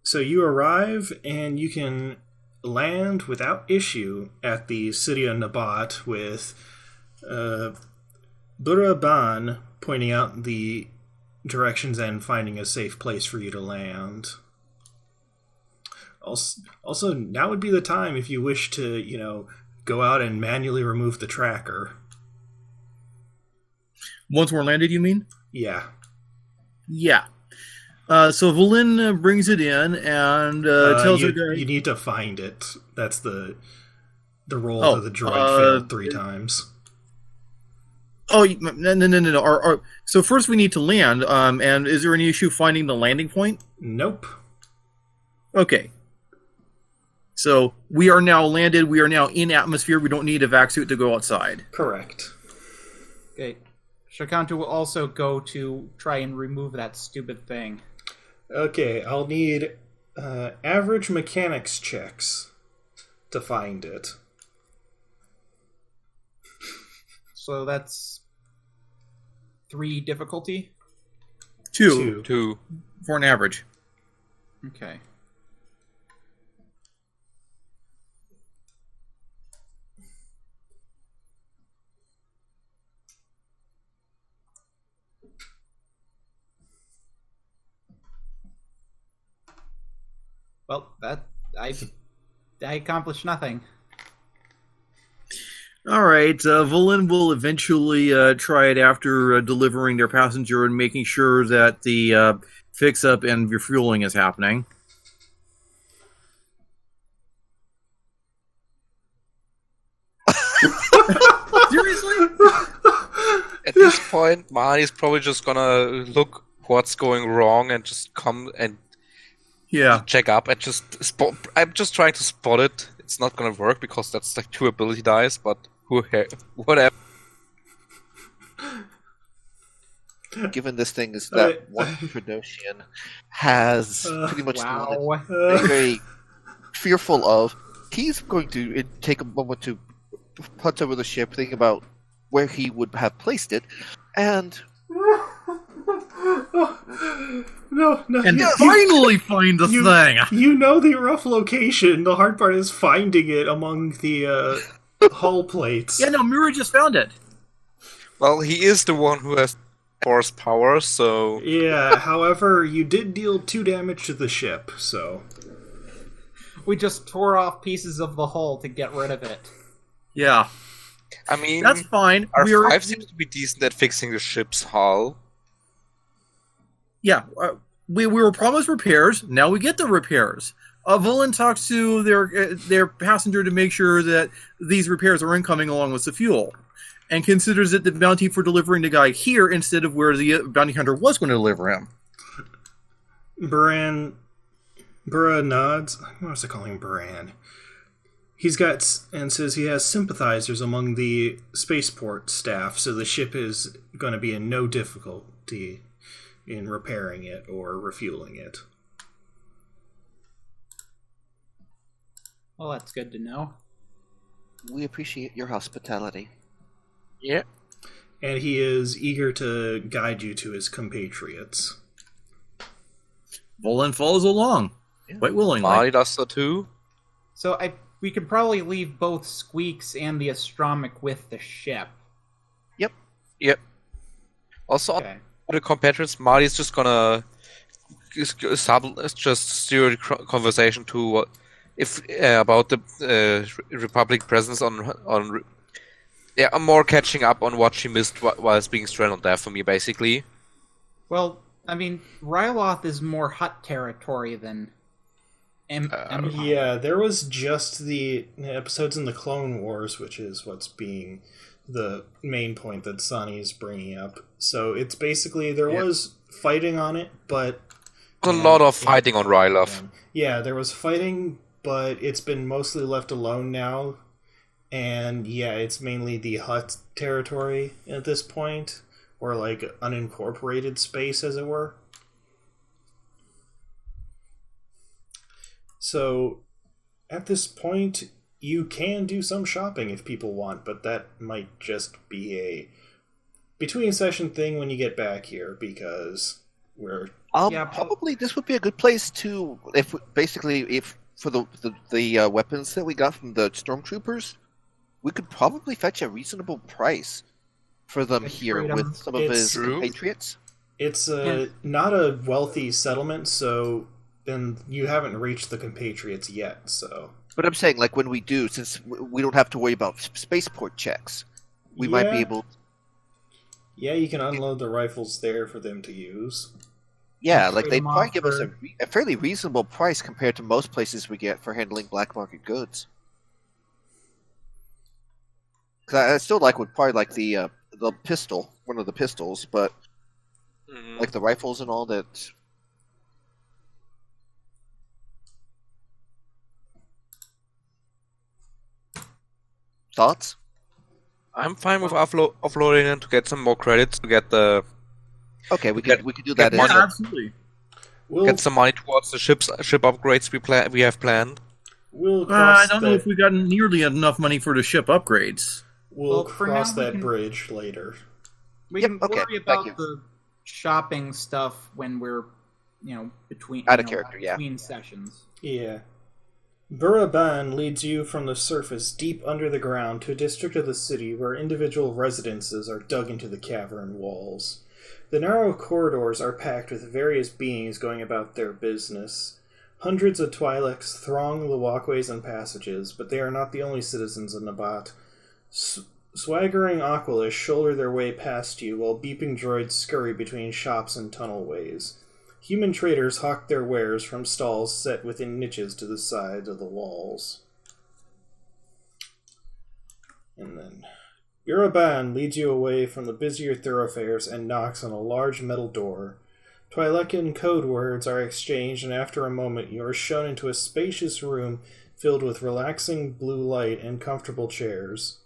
So you arrive, and you can land without issue at the city of Nabat with Buraban pointing out the directions and finding a safe place for you to land. Also, now would be the time if you wish to, go out and manually remove the tracker. Once we're landed, you mean? Yeah. Yeah. So Vulyn brings it in and tells her you need to find it. That's the roll that the droid failed 3 times. Oh, no. So first we need to land, and is there any issue finding the landing point? Nope. Okay. So we are now landed, we are now in atmosphere, we don't need a vac suit to go outside. Correct. Okay. Shakanto will also go to try and remove that stupid thing. Okay, I'll need average mechanics checks to find it. So that's 3 difficulty? 2 for an average. Okay. Well, I accomplished nothing. All right, Vulyn will eventually try it after delivering their passenger and making sure that the fix-up and refueling is happening. point, Marty's probably just gonna look what's going wrong and just come and Yeah. check up and just spot. I'm just trying to spot it. It's not gonna work because that's like 2 ability dice, but whatever. Given this thing is that one Trandoshan has pretty much Wow. very, very fearful of, he's going to take a moment to punch over the ship, think about where he would have placed it, and No. And finally find the thing! You know the rough location. The hard part is finding it among the hull plates. Yeah, no, Mire just found it. Well, he is the one who has force power, so Yeah, however, you did deal 2 damage to the ship, so... We just tore off pieces of the hull to get rid of it. Yeah. I mean, That's fine. our We're 5 seems to be decent at fixing the ship's hull. Yeah, we were promised repairs. Now we get the repairs. Vulyn talks to their passenger to make sure that these repairs are incoming along with the fuel, and considers it the bounty for delivering the guy here instead of where the bounty hunter was going to deliver him. Bran nods. What was I calling him? Bran? He's got, and says he has sympathizers among the spaceport staff, so the ship is going to be in no difficulty in repairing it or refueling it. Well, that's good to know. we appreciate your hospitality. Yeah. And he is eager to guide you to his compatriots. Vulyn follows along, quite willingly. Mari does so too. So we could probably leave both Squeaks and the Astromic with the ship. Yep. Also, Okay. on the compatriots, Marty's just gonna just steer the conversation to about the Republic presence on. Yeah, I'm more catching up on what she missed while being stranded there for me, basically. Well, I mean, Ryloth is more Hutt territory than Empire. Yeah, there was just the episodes in the Clone Wars, which is what's being the main point that Sani is bringing up. So it's basically, there was fighting on it, but... A lot of fighting on Ryloth. Yeah, there was fighting, but it's been mostly left alone now. And yeah, it's mainly the Hutt territory at this point, or like unincorporated space, as it were. So, at this point, you can do some shopping if people want, but that might just be a between session thing when you get back here, because we're... Probably this would be a good place to, if for the weapons that we got from the stormtroopers, we could probably fetch a reasonable price for them here with some of his compatriots. It's not a wealthy settlement, so then you haven't reached the compatriots yet, so... But I'm saying, like, when we do, since we don't have to worry about spaceport checks, we might be able... Yeah, you can unload the rifles there for them to use. Yeah, like, they'd probably give us a fairly reasonable price compared to most places we get for handling black market goods. Because I still would probably like the pistol, one of the pistols, but like the rifles and all that... Thoughts? I'm fine with offloading them to get some more credits to get the... Okay, we could do that. Yeah, absolutely. Get some money towards the ship upgrades we have planned. I don't know if we got nearly enough money for the ship upgrades. We'll cross that bridge later. We can worry about the shopping stuff when we're, between between sessions. Yeah. Buraban leads you from the surface deep under the ground to a district of the city where individual residences are dug into the cavern walls. The narrow corridors are packed with various beings going about their business. Hundreds of Twi'leks throng the walkways and passages, but they are not the only citizens of Nabat. Swaggering Aqualish shoulder their way past you, while beeping droids scurry between shops and tunnelways. Human traders hawk their wares from stalls set within niches to the sides of the walls. And then Uraban leads you away from the busier thoroughfares and knocks on a large metal door. Twi'leken code words are exchanged, and after a moment you are shown into a spacious room filled with relaxing blue light and comfortable chairs.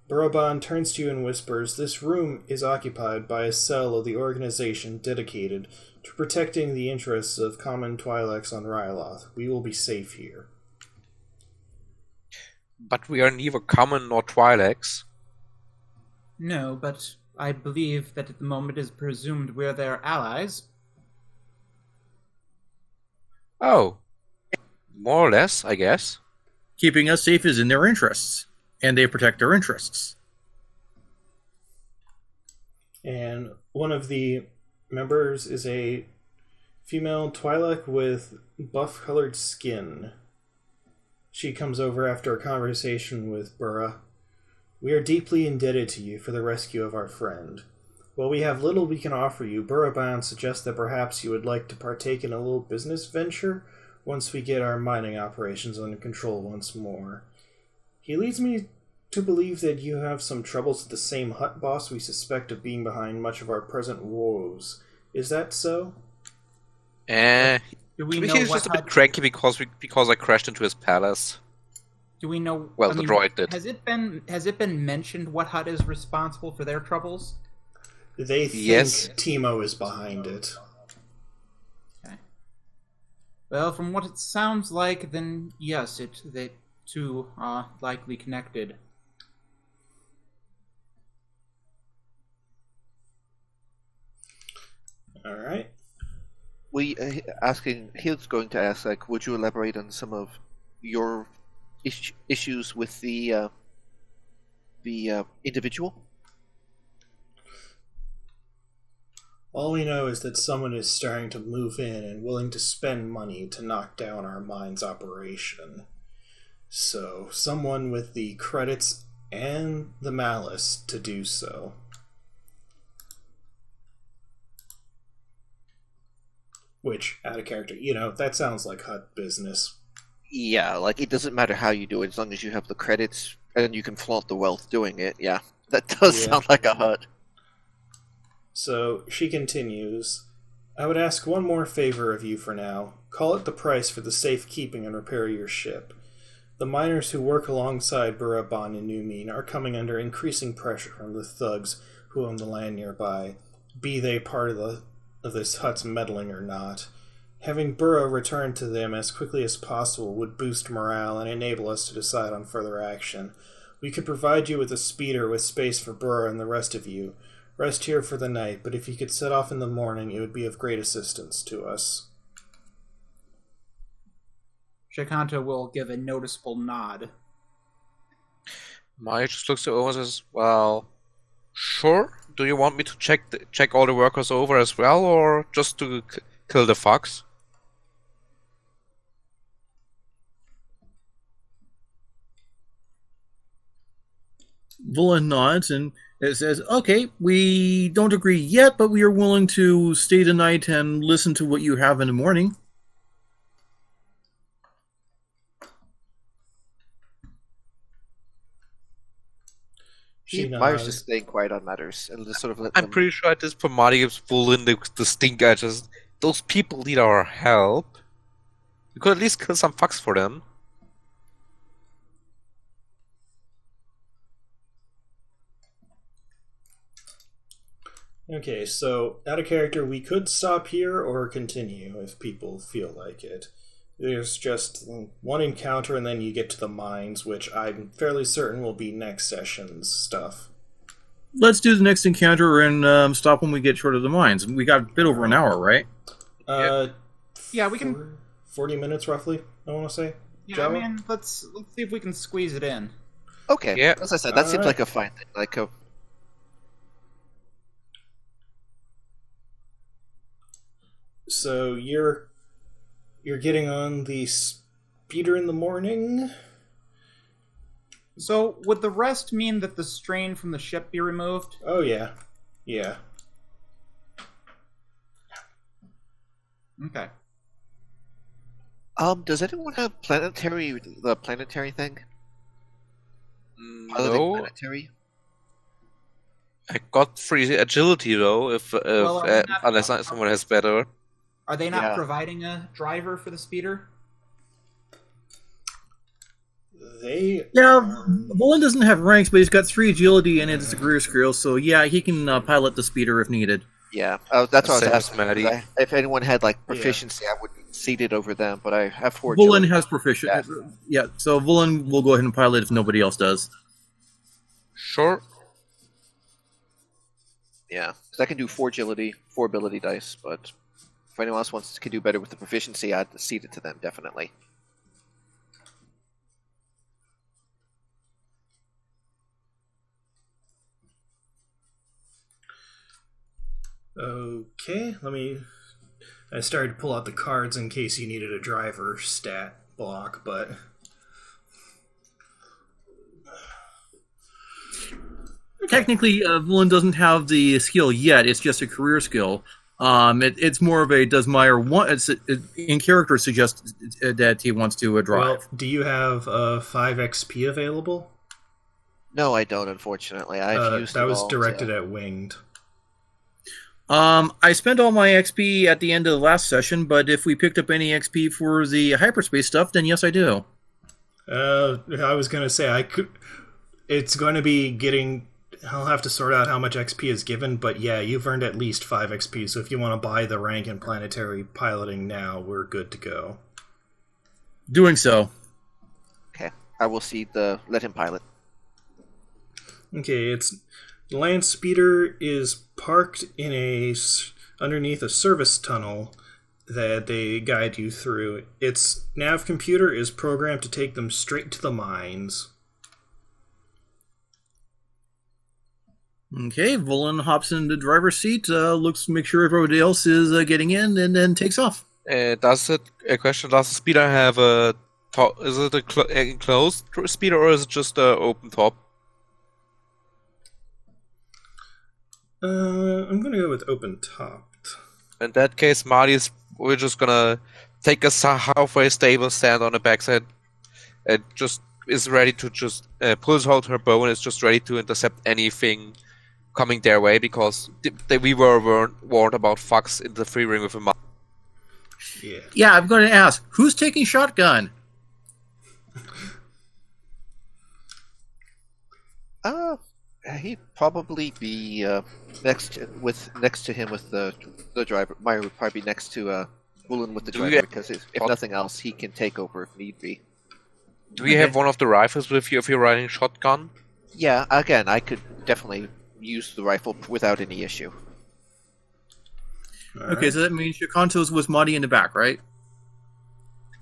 Buraban turns to you and whispers, "This room is occupied by a cell of the organization dedicated to protecting the interests of common Twi'leks on Ryloth. We will be safe here." But we are neither common nor Twi'leks. No, but I believe that at the moment it is presumed we're their allies. Oh. More or less, I guess. Keeping us safe is in their interests, and they protect our interests. And one of the members is a female Twi'lek with buff-colored skin. She comes over after a conversation with Burra. "We are deeply indebted to you for the rescue of our friend. While we have little we can offer you, Buraban suggests that perhaps you would like to partake in a little business venture once we get our mining operations under control once more. He leads me to believe that you have some troubles with the same Hutt boss we suspect of being behind much of our present woes. Is that so?" Do we know He's what just a bit Hutt- cranky because I crashed into his palace. Do we know? Well, the droid did. Has it been mentioned what Hutt is responsible for their troubles? They think Yes. Timo is behind it. Okay. Well, from what it sounds like, then yes, the two are likely connected. All right. He's going to ask, like, would you elaborate on some of your issues with the individual? All we know is that someone is starting to move in and willing to spend money to knock down our mine's operation. So, someone with the credits and the malice to do so. Which, out of character, that sounds like Hutt business. Yeah, like, it doesn't matter how you do it, as long as you have the credits and you can flaunt the wealth doing it. Yeah, that does sound like a Hutt. So, she continues, "I would ask one more favor of you for now. Call it the price for the safekeeping and repair of your ship. The miners who work alongside Buraban and Numine are coming under increasing pressure from the thugs who own the land nearby, be they part of this Hutt's meddling or not. Having Burra return to them as quickly as possible would boost morale and enable us to decide on further action. We could provide you with a speeder with space for Burra and the rest of you. Rest here for the night, but if you could set off in the morning, it would be of great assistance to us." Shakanto will give a noticeable nod. Maya just looks to Owen and says, "Well, sure. Do you want me to check all the workers over as well, or just to kill the fox?" Vulyn nods and it says, "Okay, we don't agree yet, but we are willing to stay the night and listen to what you have in the morning." Mire's just staying quiet on matters and just sort of let I'm them... pretty sure at this point Madhi gives Vulyn the stink eye. Just, those people need our help. We could at least kill some fucks for them. Okay, so out of character, we could stop here or continue if people feel like it. There's just one encounter and then you get to the mines, which I'm fairly certain will be next session's stuff. Let's do the next encounter and stop when we get short of the mines. We got a bit over an hour, right? Yeah, we can... 40 minutes roughly, I want to say. Yeah, Jawa? I mean, let's see if we can squeeze it in. Okay, Yeah. as I said, that seems Alright. like a fine thing. Like a... So you're getting on the speeder in the morning? So, would the rest mean that the strain from the ship be removed? Oh yeah. Yeah. Okay. Does anyone have the planetary thing? Piloting No. planetary? I got free agility though, if Well, are they not- unless someone has better. Are they not Yeah. providing a driver for the speeder? They Yeah, Vulyn doesn't have ranks, but he's got 3 agility and it's a career skill, so yeah, he can pilot the speeder if needed. Yeah, that's what I was Same as asking. Madhi. 'Cause if anyone had like proficiency, I would seat it over them. But I have 4 Vulyn agility. has proficient. Yeah, so Vulyn will go ahead and pilot if nobody else does. Sure. Yeah, because I can do 4 agility, 4 ability dice. But if anyone else can do better with the proficiency, I'd seat it to them definitely. Okay, I started to pull out the cards in case you needed a driver stat block, but Technically, Vulyn doesn't have the skill yet. It's just a career skill. It's more of a does Mire want? In character suggests that he wants to drive. well, do you have 5 XP available? No, I don't. Unfortunately, I've used that it was all directed to- at winged. I spent all my XP at the end of the last session, but if we picked up any XP for the hyperspace stuff, then yes, I do. I was gonna say I could. It's going to be getting. I'll have to sort out how much XP is given, but yeah, you've earned at least 5 XP. So if you want to buy the rank in planetary piloting now, we're good to go. Doing so. Okay, I will let him pilot. Okay, the land speeder is parked in underneath a service tunnel that they guide you through. Its nav computer is programmed to take them straight to the mines. Okay, Vulyn hops in the driver's seat, looks to make sure everybody else is getting in, and then takes off. Does the speeder have a top? Is it a enclosed speeder or is it just a open top? I'm gonna go with open topped. In that case, we're just gonna take a halfway stable stand on the backside. It just is ready to just pulls out her bow and is just ready to intercept anything coming their way because we were warned about fucks in the free ring with a mouth. Yeah. Yeah, I'm going to ask, who's taking shotgun? He'd probably be next to him with the driver. Mire would probably be next to Vulyn with the Do we driver have- because if nothing else, he can take over if need be. Do we have one of the rifles with you if you're riding shotgun? Yeah, again, I could definitely use the rifle without any issue. Okay, so that means Shakanto's with Madhi in the back, right?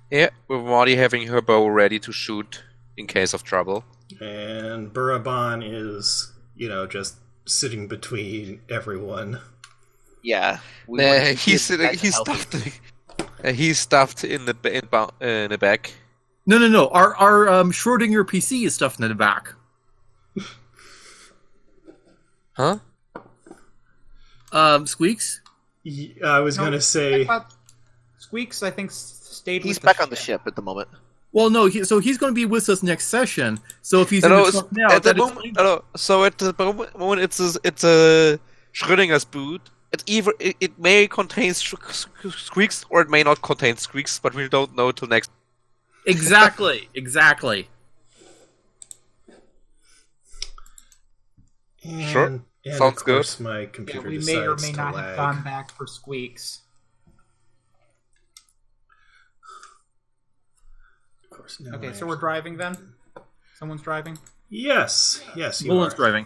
Yeah, with Madhi having her bow ready to shoot in case of trouble. And Buraban is, just sitting between everyone. Yeah, He's stuffed in the back. No. Our Schrodinger PC is stuffed in the back. Huh? Squeaks? I was gonna say. Squeaks, I think, stayed. He's with back on the ship at the moment. Well, no, so he's going to be with us next session. So if he's in No, the truck now, at the that is moment, so at the moment it's a Schrödinger's It may contain squeaks or it may not contain squeaks, but we don't know till next. exactly. Sure. And Sounds of course, my computer we decides may or may to not lag. have gone back for Squeaks. Of course, no, Okay, I so we're driving then? Someone's driving? Yes, you Vulyn's are. driving.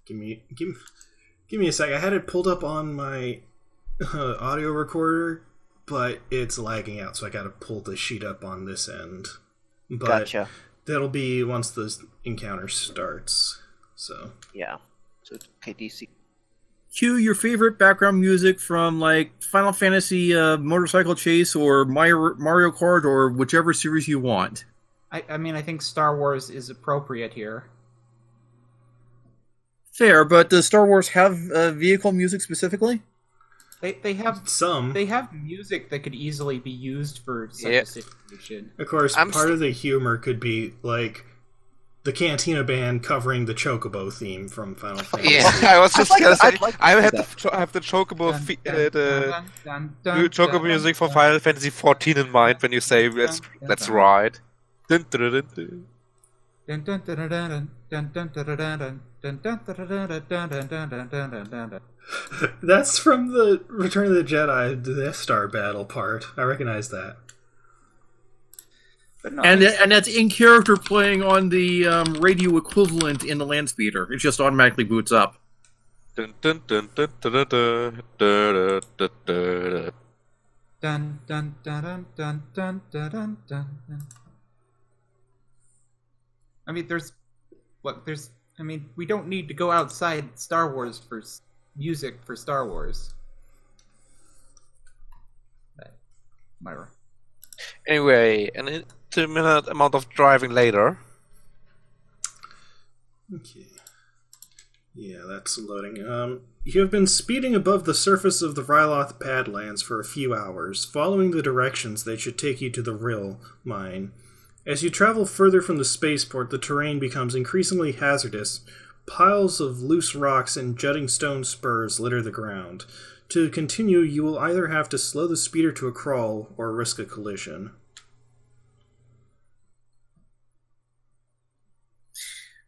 Give me a sec. I had it pulled up on my audio recorder, but it's lagging out, so I got to pull the sheet up on this end. But Gotcha. that'll be once the encounter starts. So Yeah. So okay, DC. Cue your favorite background music from like Final Fantasy Motorcycle Chase or Mario Kart or whichever series you want. I mean, I think Star Wars is appropriate here. Fair, but does Star Wars have vehicle music specifically? They have Some. They have music that could easily be used for such Yeah. a situation. Of course, I'm part of the humor could be like the Cantina band covering the Chocobo theme from Final Fantasy. Yeah, I was just gonna say, I have that. the Chocobo, Dun, dun, new Chocobo dun, music for dun, Final Fantasy 14 in mind when you say that's right. Dun, dun, dun, dun. dun, dun, dun, dun, dun, dun, dun, dun, dun, dun, dun, dun, dun, dun, dun, dun, dun, dun, dun, dun. That's from the Return of the Jedi Death Star battle part. I recognize that. But no, And that's in character playing on the radio equivalent in the land speeder. It just automatically boots up. Dun, dun, dun, dun, dun, dun, dun, dun, dun, dun. dun, dun, dun, dun, dun, dun, dun, dun, dun. I mean, we don't need to go outside Star Wars for music for Star Wars. Mire. Anyway, an infinite amount of driving later. Okay. Yeah, that's loading. You have been speeding above the surface of the Ryloth Badlands for a few hours, following the directions that should take you to the Rill mine. As you travel further from the spaceport, the terrain becomes increasingly hazardous. Piles of loose rocks and jutting stone spurs litter the ground. To continue, you will either have to slow the speeder to a crawl or risk a collision.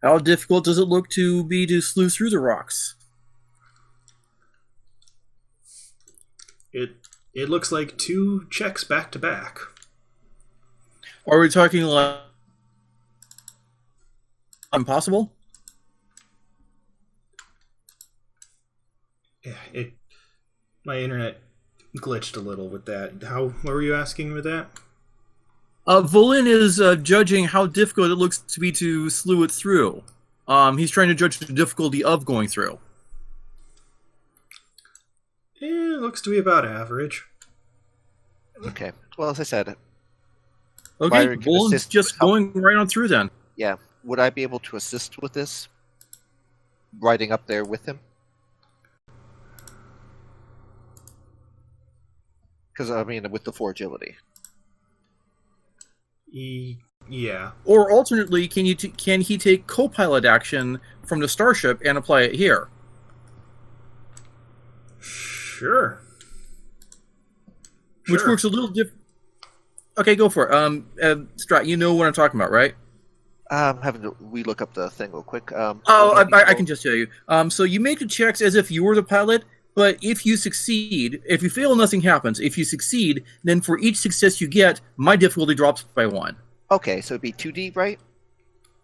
How difficult does it look to be to slew through the rocks? It looks like 2 checks back to back. Are we talking like impossible? Yeah, my internet glitched a little with that. What were you asking with that? Vulyn is judging how difficult it looks to be to slew it through. He's trying to judge the difficulty of going through. It looks to be about average. Okay. Well, as I said, Okay, Mire can Vulyn's assist just with help. going right on through then. yeah. Would I be able to assist with this? Riding up there with him? Because, I mean, with the 4 agility. Yeah. Or alternately, can he take co-pilot action from the starship and apply it here? Sure. Which works a little different. Okay, go for it. Strat, you know what I'm talking about, right? I'm having to relook up the thing real quick. I can just tell you. So you make the checks as if you were the pilot, but if you succeed, if you fail, nothing happens. If you succeed, then for each success you get, my difficulty drops by 1. Okay, so it'd be 2D, right?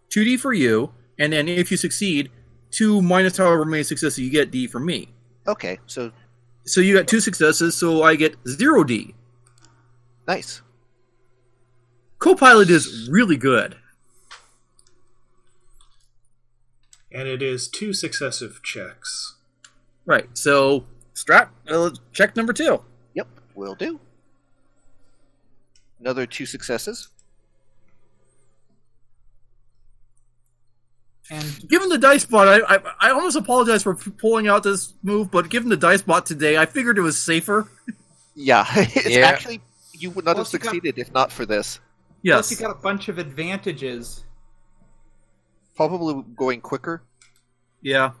2D for you, and then if you succeed, 2 minus however many successes you get, D for me. Okay, so So you got 2 successes, so I get 0D. nice. Copilot is really good. And it is 2 successive checks. Right, so Strat, check number 2. Yep, will do. Another 2 successes. And Given the dice bot, I almost apologize for pulling out this move, but given the dice bot today, I figured it was safer. Yeah, it's Yeah. actually, you would not have Plus you got- succeeded if not for this. plus, Yes. you got a bunch of advantages. Probably going quicker. Yeah.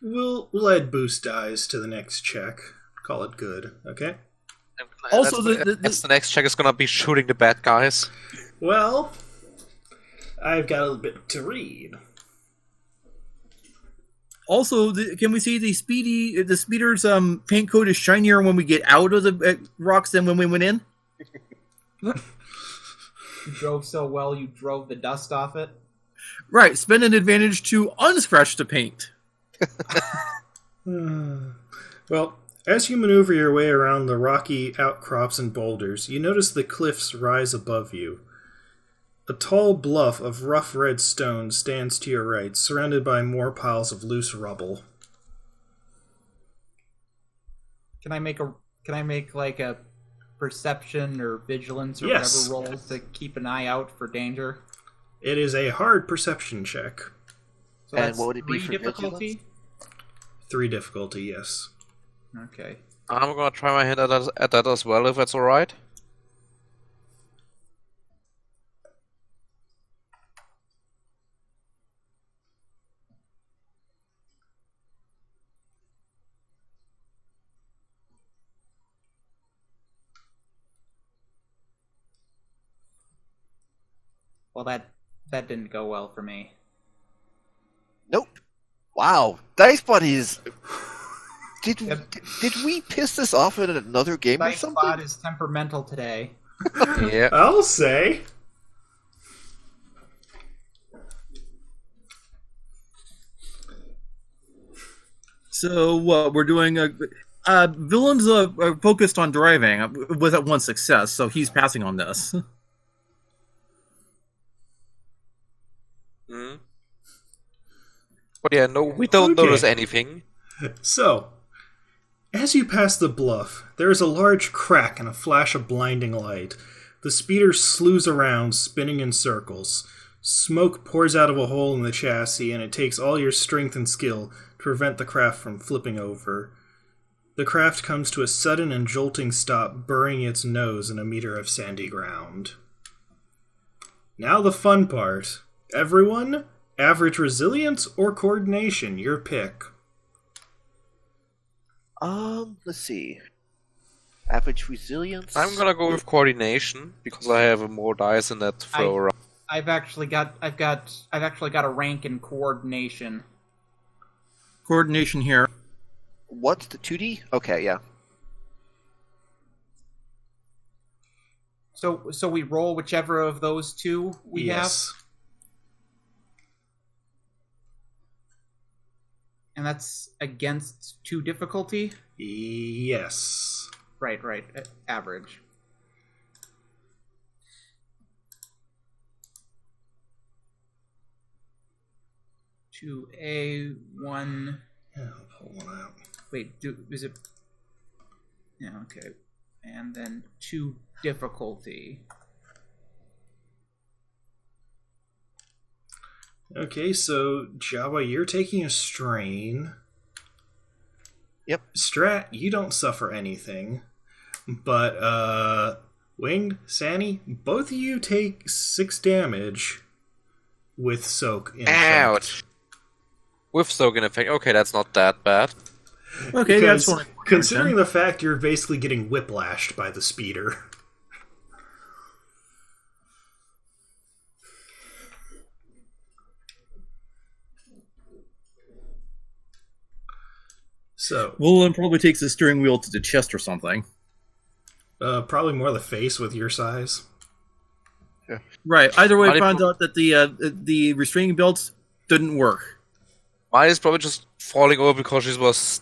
We'll add boost dice to the next check. Call it good, okay? Also, That's the next check is gonna be shooting the bad guys. Well, I've got a little bit to read. Also, can we see the speeder's paint coat is shinier when we get out of the rocks than when we went in? You drove so well, you drove the dust off it. Right, spend an advantage to unscratch the paint. Well, as you maneuver your way around the rocky outcrops and boulders, you notice the cliffs rise above you. A tall bluff of rough red stone stands to your right, surrounded by more piles of loose rubble. Can I make like a perception or vigilance or Yes. whatever roll to keep an eye out for danger? It is a hard perception check. So And that's what would it be 3 for difficulty. 3 difficulty, yes. Okay. I'm gonna try my hand at that as well, if that's alright. Well, that didn't go well for me. Nope. Wow, Dice Buddies. Did we piss this off in another game or something? Nightspot is temperamental today. Yeah. I'll say. So we're doing Villain's focused on driving with at one success, so he's passing on this. Mm. But yeah, no, we don't notice anything. So, as you pass the bluff, there is a large crack and a flash of blinding light. The speeder slews around, spinning in circles. Smoke pours out of a hole in the chassis, and it takes all your strength and skill to prevent the craft from flipping over. The craft comes to a sudden and jolting stop, burying its nose in a meter of sandy ground. Now the fun part. Everyone, average resilience or coordination, your pick. Let's see. Average resilience. I'm gonna go with coordination because I have more dice in that throw around. I've actually got a rank in coordination. Coordination here. What's the 2D? Okay, yeah. So we roll whichever of those two we have, and that's against 2 difficulty. Yes. Right. Average. To A1. Yeah, I'll pull one out. Wait, is it? Yeah, okay. And then 2 difficulty. Okay, so Jawa, you're taking a strain. Yep. Strat, you don't suffer anything. But, Winged, Sani, both of you take 6 damage with Soak in effect. Ouch! With soak in effect. Okay, that's not that bad. Okay, Because that's fine. considering the fact you're basically getting whiplashed by the speeder. So, Vulyn probably takes the steering wheel to the chest or something. probably more the face with your size. Right. Either way, I Madhi found out that the restraining belts didn't work. Mine is probably just falling over because she was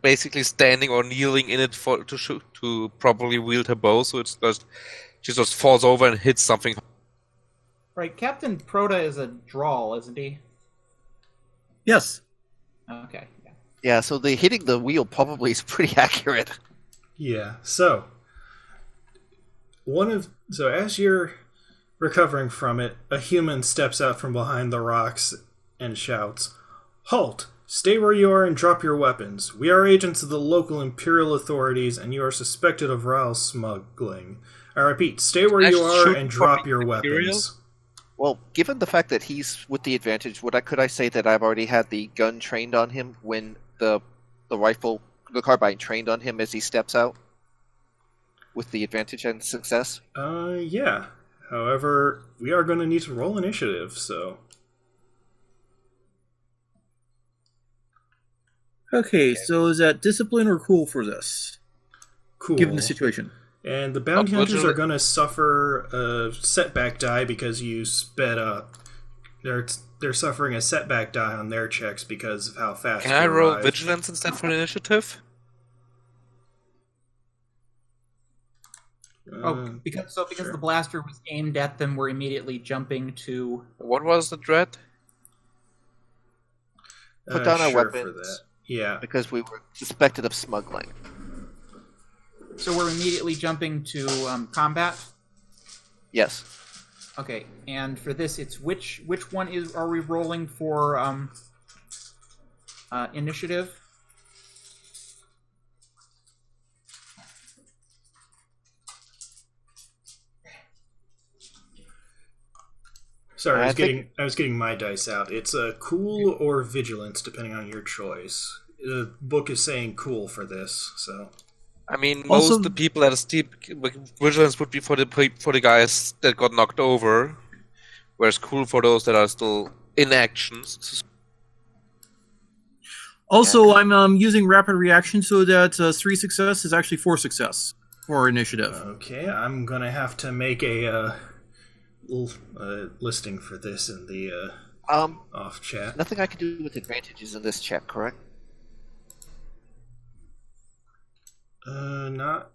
basically standing or kneeling in it to properly wield her bow. So it's just she just falls over and hits something. Right, Captain Proda is a drall, isn't he? Yes. Okay. Yeah. Yeah, so the hitting the wheel probably is pretty accurate. Yeah, so as you're recovering from it, a human steps out from behind the rocks and shouts, "Halt! Stay where you are and drop your weapons. We are agents of the local imperial authorities and you are suspected of drall smuggling. I repeat, stay where you are and drop your weapons." Well, given the fact that he's with the advantage, could I say that I've already had the gun trained on him when the carbine trained on him as he steps out? With the advantage and success? Yeah. However, we are going to need to roll initiative, so... Okay, so is that discipline or cool for this? Cool. Given the situation. And the bounty hunters are going to suffer a setback die because you sped up. They're suffering a setback die on their checks because of how fast Can I roll arrived. vigilance instead for initiative? Because sure. the blaster was aimed at them, we're immediately jumping to... What was the dread? Put down our sure weapons. for that. Yeah. Because we were suspected of smuggling. So we're immediately jumping to combat? Yes. Okay, and for this, it's which one are we rolling for initiative? Sorry, I was getting my dice out. It's a cool or vigilance, depending on your choice. The book is saying cool for this, so. I mean, Also- most of the people that are steep vigilance would be for the guys that got knocked over, whereas cool for those that are still in action. Also, I'm using rapid reaction so that 3 success is actually 4 success for initiative. Okay, I'm gonna have to make a listing for this in the off chat. Nothing I can do with advantages in this check, correct? Not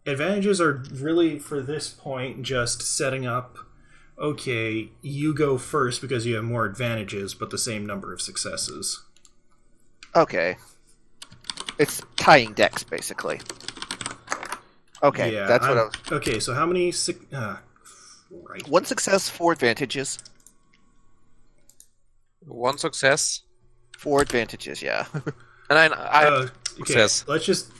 advantages are really for this point just setting up. Okay, you go first because you have more advantages, but the same number of successes. Okay. It's tying decks, basically. Okay, Yeah, that's what I was... Okay, so how many? Right. 1 success, 4 advantages. 1 success, 4 advantages, yeah. and I Okay, success. let's just.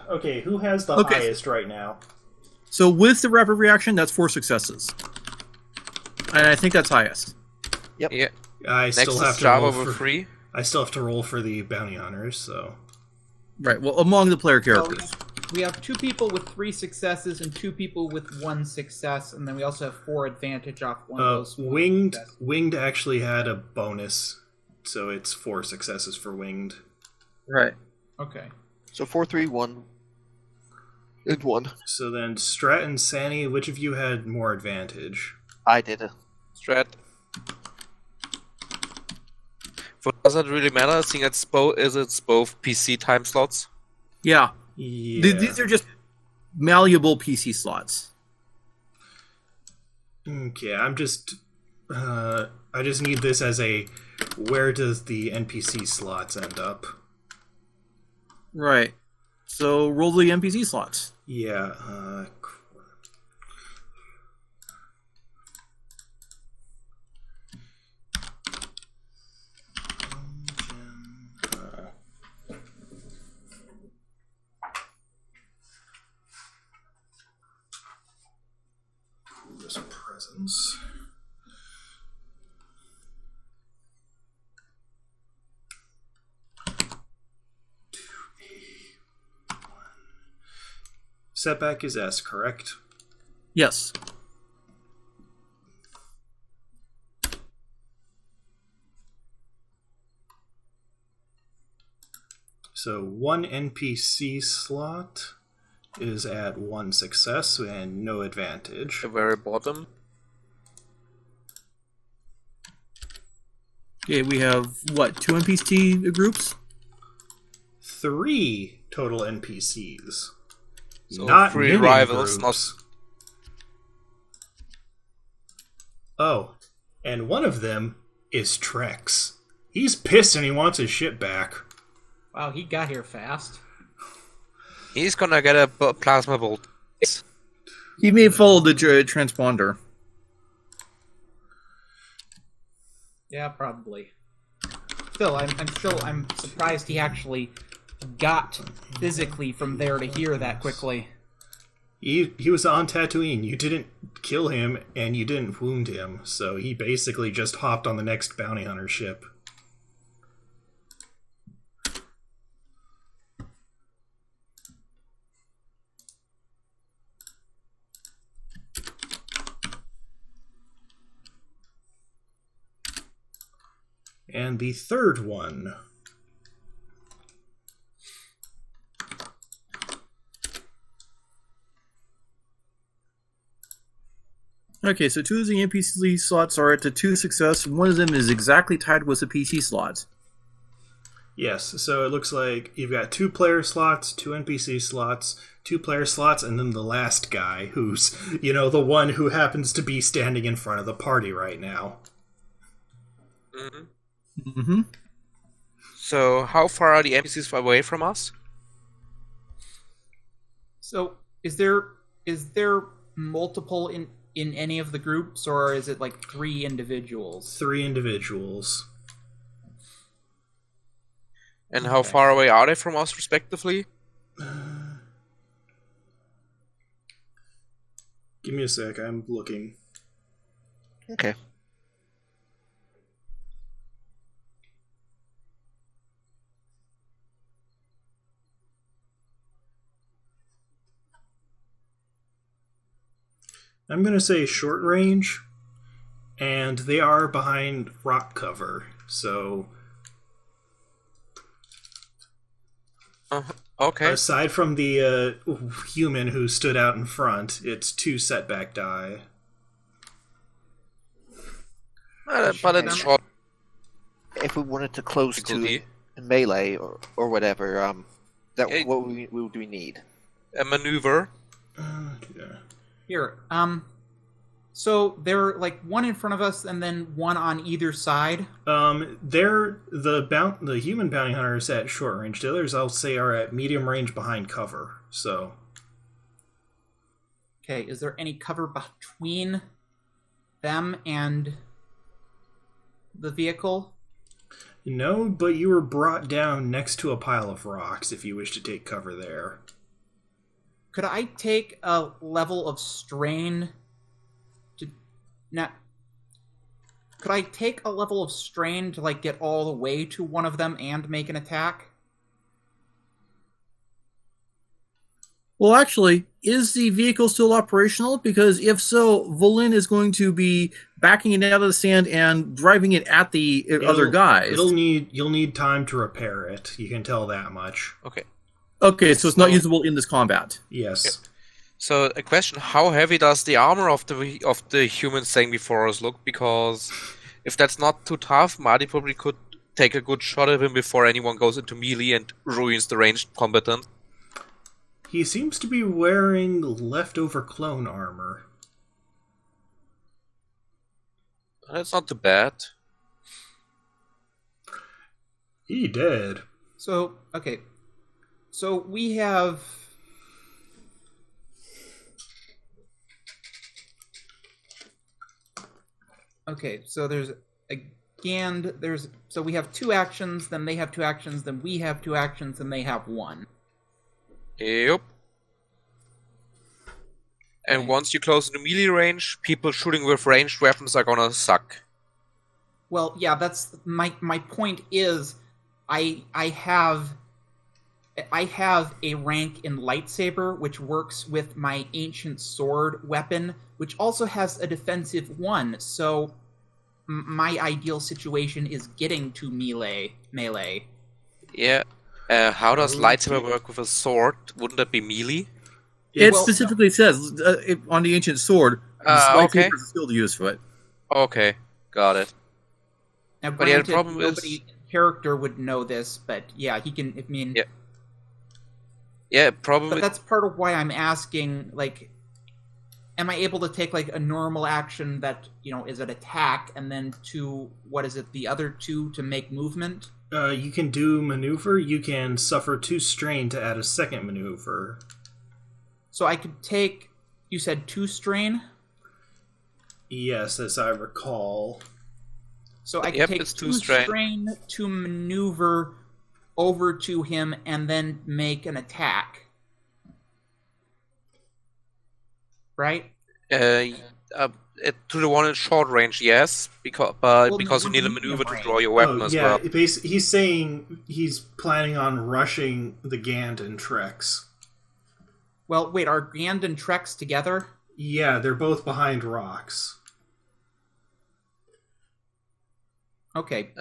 Okay, who has the Okay. highest right now? So with the rapid reaction, that's 4 successes. And I think that's highest. Yeah. I Next still have is to roll Java with for. 3. I still have to roll for the bounty hunters, so. Right, well, among the player Well, characters. we have 2 people with 3 successes and 2 people with 1 success, and then we also have 4 advantage off one of those. Winged actually had a bonus, so it's 4 successes for Winged. Right. Okay. So 4, 3, 1, and 1. So then, Strat and Sani, which of you had more advantage? I did it. Strat. But does it really matter, seeing it's both PC time slots? Yeah. Yeah. These are just malleable PC slots. Okay, I'm just. I just need this as a. Where does the NPC slots end up? Right. So roll the NPC slots. Yeah. This presence. Setback is S, correct? Yes. So 1 NPC slot is at 1 success and no advantage. The very bottom. Okay, we have, what, 2 NPC groups? 3 total NPCs. So Not 3 minion rivals, groups. Oh, and one of them is Trex. He's pissed and he wants his ship back. Wow, he got here fast. He's gonna get a plasma bolt. He may follow the transponder. Yeah, probably. Still, I'm surprised he actually got physically from there to here that quickly. He was on Tatooine. You didn't kill him and you didn't wound him, so he basically just hopped on the next bounty hunter ship. And the third one. Okay, so 2 of the NPC slots are at the 2 success. One of them is exactly tied with the PC slots. Yes, so it looks like you've got 2 player slots, 2 NPC slots, 2 player slots, and then the last guy who's, the one who happens to be standing in front of the party right now. Mm-hmm. Mm-hmm. So, how far are the NPCs away from us? So, is there multiple in any of the groups, or is it like 3 individuals? 3 individuals. And how far away are they from us, respectively? Give me a sec, I'm looking. Okay. I'm going to say short range, and they are behind rock cover, so Okay. aside from the human who stood out in front, it's 2 setback die. But it's short. If we wanted to close to Difficulty. melee or whatever, Yeah. what would we need? A maneuver. Yeah. Here, so they're like one in front of us and then one on either side. They're the human bounty hunters at short range. The others, I'll say, are at medium range behind cover. So, Okay, is there any cover between them and the vehicle? no, but you were brought down next to a pile of rocks if you wish to take cover there. Could I take a level of strain to not? Could I take a level of strain to like get all the way to one of them and make an attack? Well, actually, is the vehicle still operational? Because if so, Vulyn is going to be backing it out of the sand and driving it at the other guys. You'll need time to repair it. You can tell that much. Okay. Okay, so it's not usable in this combat. Yes. So a question: how heavy does the armor of the human thing before us look? Because if that's not too tough, Madhi probably could take a good shot at him before anyone goes into melee and ruins the ranged combatant. He seems to be wearing leftover clone armor. That's not too bad. He did. So, okay. So we have... Okay, so there's so we have 2 actions, then they have 2 actions, then we have 2 actions, and they have 1. Yep. And Okay. once you close into melee range, people shooting with ranged weapons are gonna suck. Well, yeah, that's my point is I have a rank in lightsaber which works with my ancient sword weapon, which also has a defensive 1. So my ideal situation is getting to melee. Yeah. How does lightsaber work with a sword? Wouldn't that be melee? It Well, specifically says on the ancient sword, Okay. lightsaber is still used for it. Okay, got it. Now, But yeah, the granted, problem is- nobody in character would know this, but yeah, he can. I mean, Yeah. Yeah, probably. but that's part of why I'm asking. Like, am I able to take like a normal action that is an attack, and then the other 2 to make movement? You can do maneuver. You can suffer 2 strain to add a second maneuver. So I could take. You said 2 strain. Yes, as I recall. So I could Yep, take it's 2 2 strain. strain to maneuver over to him and then make an attack. Right? To the one in short range, yes, because you need a maneuver to draw your weapon as well. He's saying he's planning on rushing the Gand and Trex. Well, wait, are Gand and Trex together? Yeah, they're both behind rocks. Okay.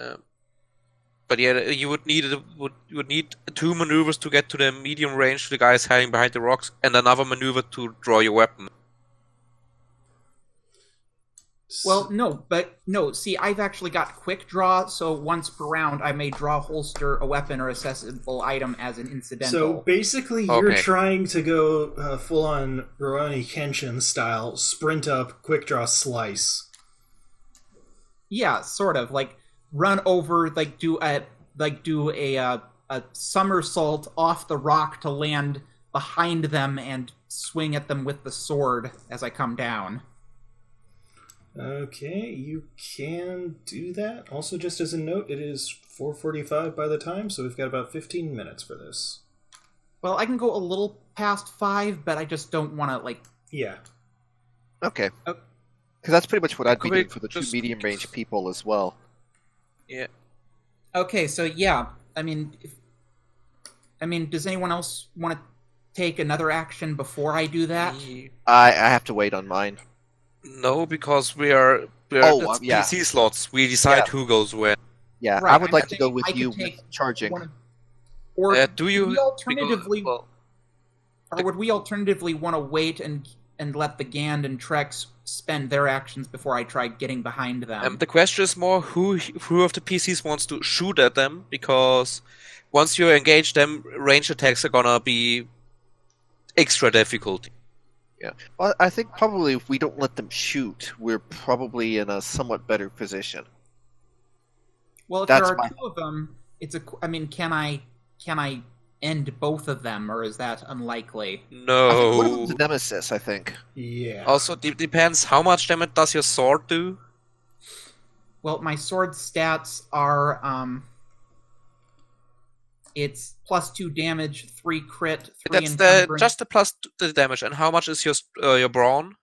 But yeah, you would need 2 maneuvers to get to the medium range to the guys hiding behind the rocks, and another maneuver to draw your weapon. Well, no. See, I've actually got quick draw, so once per round, I may draw, holster a weapon or accessible item as an incidental. So basically, you're Okay. trying to go full-on Rurouni Kenshin style, sprint up, quick draw, slice. Yeah, sort of like run over, like do a somersault off the rock to land behind them and swing at them with the sword as I come down. Okay, you can do that. Also, just as a note, it is 4:45 by the time, so we've got about 15 minutes for this. Well, I can go a little past 5, but I just don't want to, like... Yeah. Okay. Because that's pretty much what I'd be Could we doing for the two just- medium range people as well. Yeah. Okay, so yeah, I mean, does anyone else want to take another action before I do that? I have to wait on mine. No, because we are Oh, it's yeah. PC slots. We decide Yeah. who goes where. Yeah, Right, I would I'm like to go saying with I could you take with charging. Or Do you? we alternatively, Well, or would we alternatively want to wait and let the Gand and Trex spend their actions before I try getting behind them? the question is more who of the PCs wants to shoot at them, because once you engage them, range attacks are gonna be extra difficult. Yeah. Well, I think probably if we don't let them shoot, we're probably in a somewhat better position. Well, if That's there are my- two of them, can I end both of them, or is that unlikely? I think one of No. them's a nemesis, I think. Yeah. Also, depends how much damage does your sword do. Well, my sword stats are it's +2 damage, 3 crit, 3 That's encumbrance. just the plus the damage. And how much is your brawn?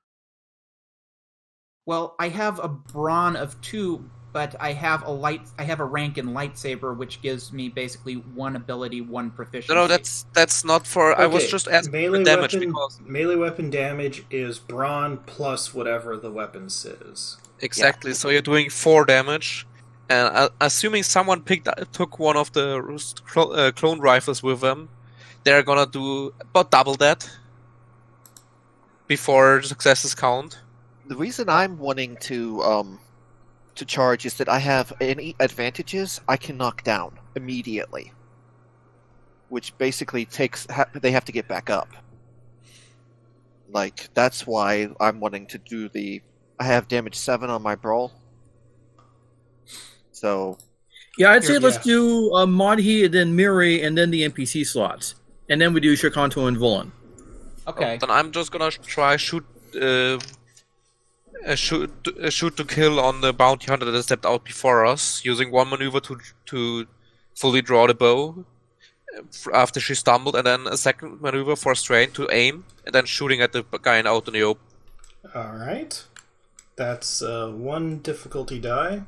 Well, I have a brawn of 2, but I have a rank in lightsaber, which gives me basically 1 ability, 1 proficiency. No, that's not for. I was Okay, just asking melee the damage weapon, because melee weapon damage is brawn plus whatever the weapon says. exactly. So you're doing 4 damage, and assuming someone took one of the clone rifles with them, they're gonna do about double that before successes count. The reason I'm wanting to charge is that I have any advantages I can knock down immediately, which basically they have to get back up. Like, that's why I'm wanting to do I have damage 7 on my brawl. So, Yeah, I'd say Here, let's yeah. do Madhi and then Mire and then the NPC slots. And then we do Shakanto and Vulyn. Okay. Then I'm just gonna try shoot to kill on the bounty hunter that stepped out before us, using one maneuver to fully draw the bow after she stumbled, and then a second maneuver for strain to aim, and then shooting at the guy out in the open. Alright. That's 1 difficulty die.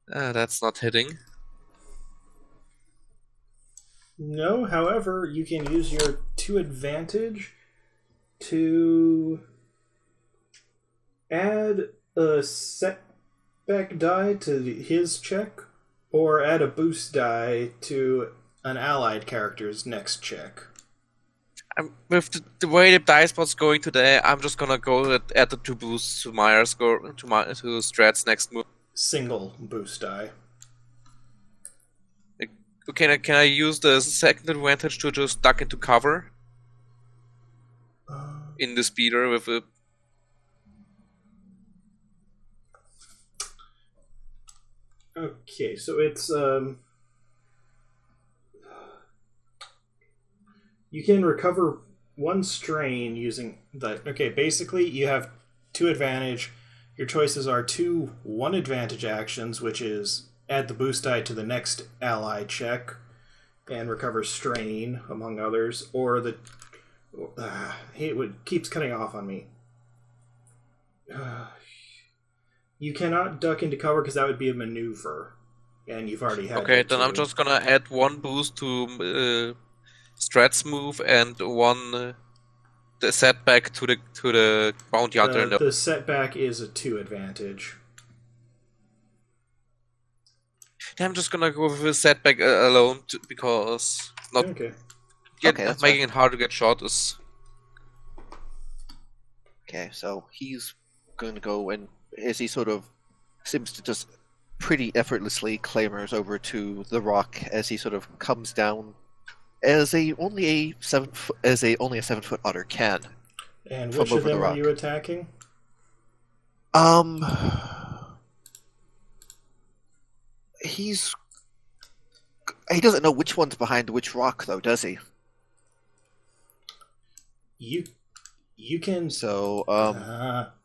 That's not hitting. No, however, you can use your 2 advantage to add a setback die to his check, or add a boost die to an allied character's next check. With the way the dice spot's going today, I'm just gonna go at the 2 boosts to Mire's score to Strat's next move. Single boost die. Okay, can I use the second advantage to just duck into cover in the speeder with a... Okay, so it's you can recover 1 strain using the... Okay, basically you have 2 advantage. Your choices are 2 1 advantage actions, which is add the boost die to the next ally check and recover strain, among others, or the... keeps cutting off on me. You cannot duck into cover because that would be a maneuver, and you've already had... Okay, your then I'm 2. just gonna add 1 boost to Strat's move and 1 the setback to the bounty hunter. The setback is a 2 advantage. I'm just gonna go with a setback alone because not Okay. that's making it hard to get shot is... okay, so he's going to go, and as he sort of seems to just pretty effortlessly clambers over to the rock as he sort of comes down as only a 7-foot otter can. And From which of over the them are rock. you attacking? He doesn't know which one's behind which rock, though, does he? you can So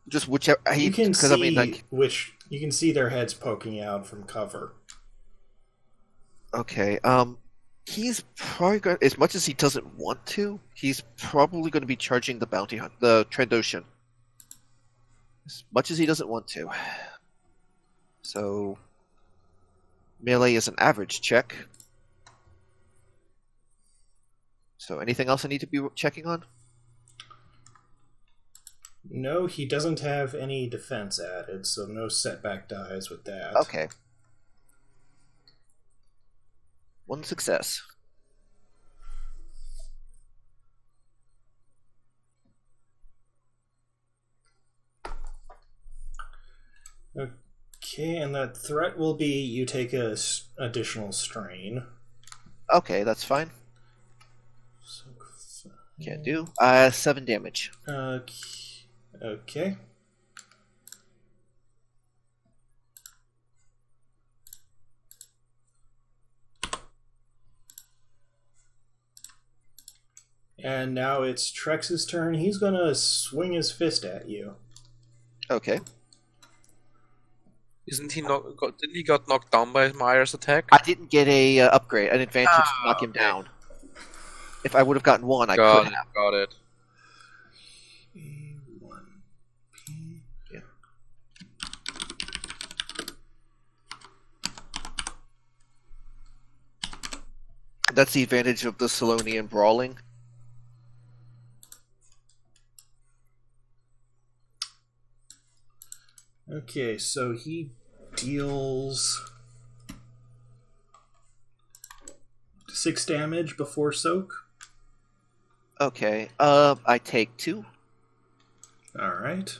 just whichever. you can see I mean, like, which you can see their heads poking out from cover. okay. He's probably going, as much as he doesn't want to, he's probably going to be charging the bounty hunt, the Trandoshan. As much as he doesn't want to. So, melee is an average check. So, anything else I need to be checking on? No, he doesn't have any defense added, so no setback dies with that. Okay. One success. Okay, and that threat will be you take a additional strain. Okay, that's fine. Can't do. 7 damage. Okay. And now it's Trex's turn. He's gonna swing his fist at you. Okay. Didn't he got knocked down by Mire's attack? I didn't get a upgrade, an advantage to knock him okay. down. If I would have gotten one, I could have. Got it. Yeah. That's the advantage of the Selonian brawling. Okay, so he deals 6 damage before soak. Okay. I take 2. Alright.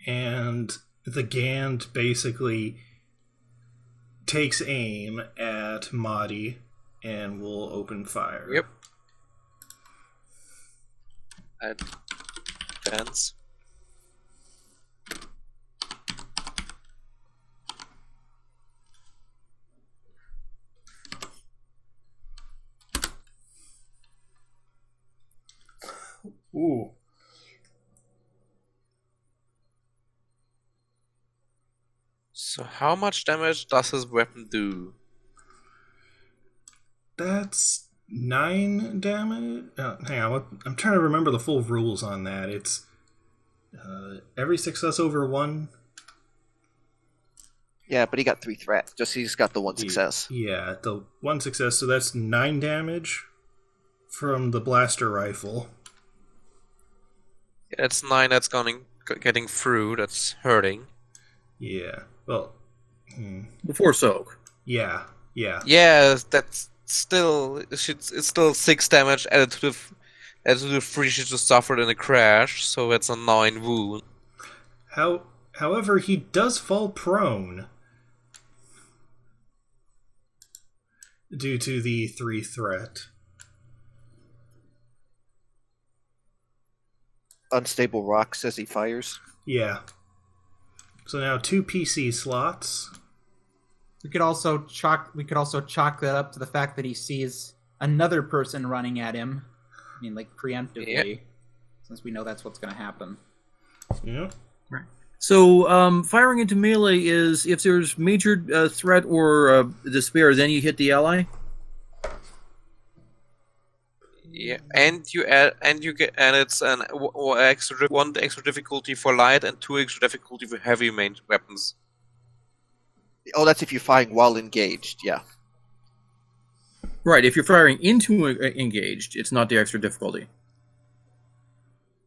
And the Gand basically takes aim at Madhi and will open fire. Yep. Dance. Ooh. So how much damage does his weapon do? That's 9 damage? Hang on, I'm trying to remember the full rules on that. It's every success over 1. Yeah, but he got 3 threats. He's got the 1 success. Yeah, the 1 success, so that's 9 damage from the blaster rifle. Yeah, that's 9. That's getting through. That's hurting. Yeah, well... Before soak. Yeah. Yeah, that's still it's still 6 damage added to the 3 she just suffered in a crash, so that's a 9 wound. However, he does fall prone due to the 3 threat. Unstable rocks as he fires. Yeah. So now 2 PC slots. We could also chalk that up to the fact that he sees another person running at him. I mean, like preemptively, since we know that's what's going to happen. Yeah. Right. So firing into melee is if there's major threat or despair, then you hit the ally. Yeah, and it's an one extra difficulty for light and 2 extra difficulty for heavy main weapons. Oh, that's if you're firing while engaged, yeah. Right, if you're firing into engaged, it's not the extra difficulty.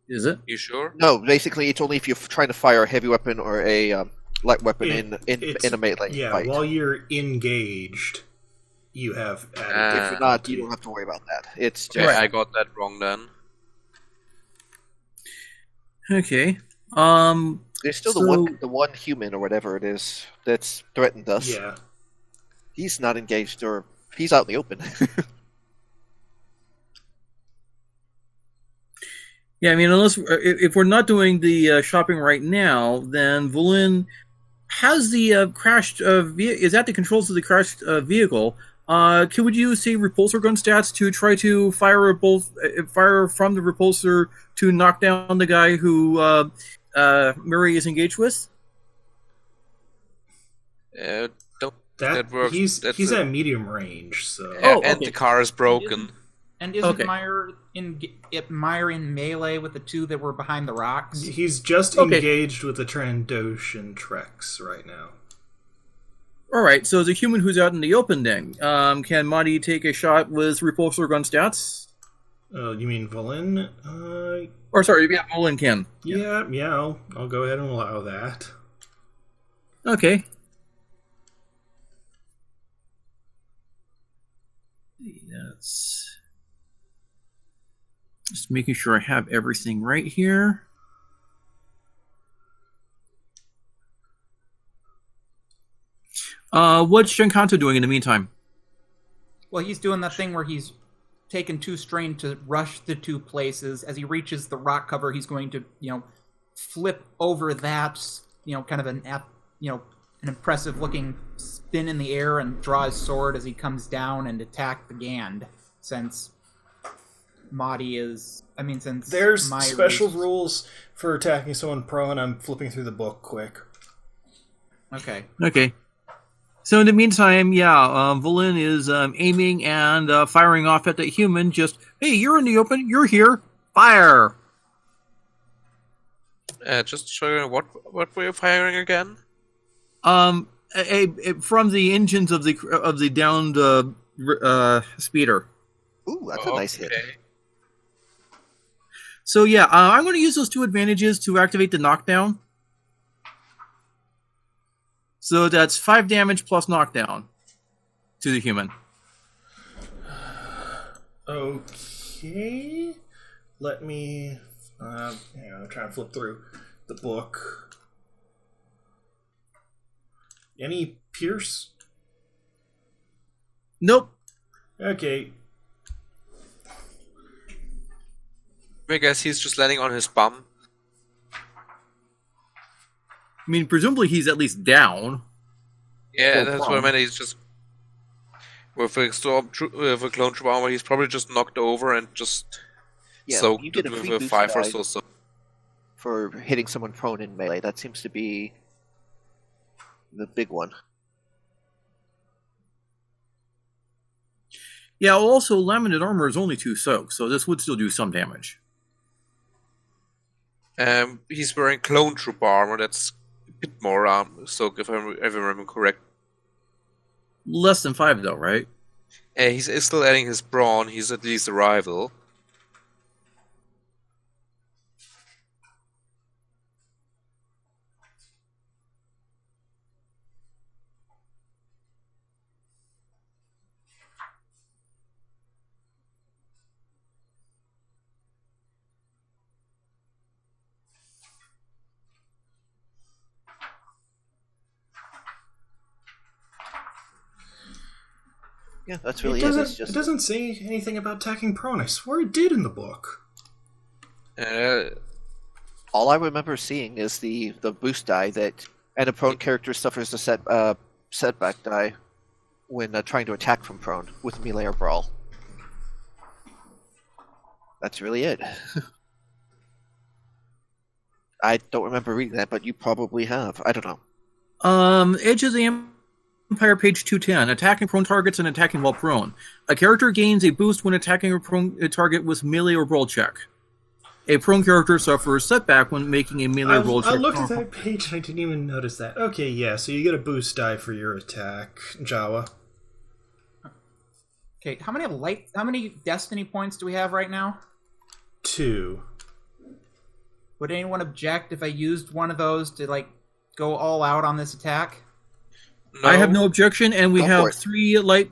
Is it? You sure? No, basically it's only if you're trying to fire a heavy weapon or a light weapon in a melee fight. While you're engaged, you have added if you're not, you don't have to worry about that. It's just... Yeah, I got that wrong then. Okay. There's still the one human or whatever it is that's threatened us. Yeah. He's not engaged, or he's out in the open. Yeah, I mean, unless if we're not doing the shopping right now, then Vulyn has the crashed vehicle. Is at the controls of the crashed vehicle. Would you say repulsor gun stats to try to fire fire from the repulsor to knock down the guy who Mire is engaged with? Don't That works. He's at medium range, so. And the car is broken. And isn't Mire in melee with the two that were behind the rocks? He's just engaged with the Trandoshan Trex right now. Alright, so as a human who's out in the open then, can Madhi take a shot with repulsor gun stats? Oh, you mean Vulyn? Or sorry, yeah, Vulyn can. Yeah, I'll go ahead and allow that. Okay. That's... Just making sure I have everything right here. What's Shakanto doing in the meantime? Well, he's doing that thing where he's taken 2 strain to rush the 2 places. As he reaches the rock cover, he's going to, flip over that, kind of an impressive looking spin in the air and draw his sword as he comes down and attack the Gand. Since there's special rules for attacking someone prone. I'm flipping through the book quick. Okay. So in the meantime, Vulyn is aiming and firing off at that human. Just, hey, you're in the open. You're here. Fire. Just showing what were you firing again? From the engines of the downed speeder. Ooh, that's a nice hit. So I'm going to use those 2 advantages to activate the knockdown. So that's 5 damage plus knockdown to the human. Okay. Let me... I'm trying to flip through the book. Any pierce? Nope. Okay. I guess he's just landing on his bum. I mean, presumably he's at least down. Yeah, that's what I meant. He's just with a clone troop armor. He's probably just knocked over and just soaked you get a with free a boost 5 or die so. for hitting someone prone in melee. That seems to be the big one. Yeah, also laminate armor is only 2 soaks, so this would still do some damage. He's wearing clone troop armor. That's a bit more soak, if I remember correct. Less than 5 though, right? He's still adding his brawn. He's at least a rival. Yeah, that's really it doesn't say anything about attacking prone. I swear it did in the book. All I remember seeing is the boost die and a prone character suffers a setback die when trying to attack from prone with melee or brawl. That's really it. I don't remember reading that, but you probably have. I don't know. Edge of the Empire, page 210. Attacking prone targets and attacking while prone. A character gains a boost when attacking a prone target with melee or brawl check. A prone character suffers setback when making a melee roll check. I looked at that page and I didn't even notice that. Okay, yeah, so you get a boost die for your attack, Jawa. Okay, how many destiny points do we have right now? 2. Would anyone object if I used one of those to go all out on this attack? No. I have no objection, and we have 3 light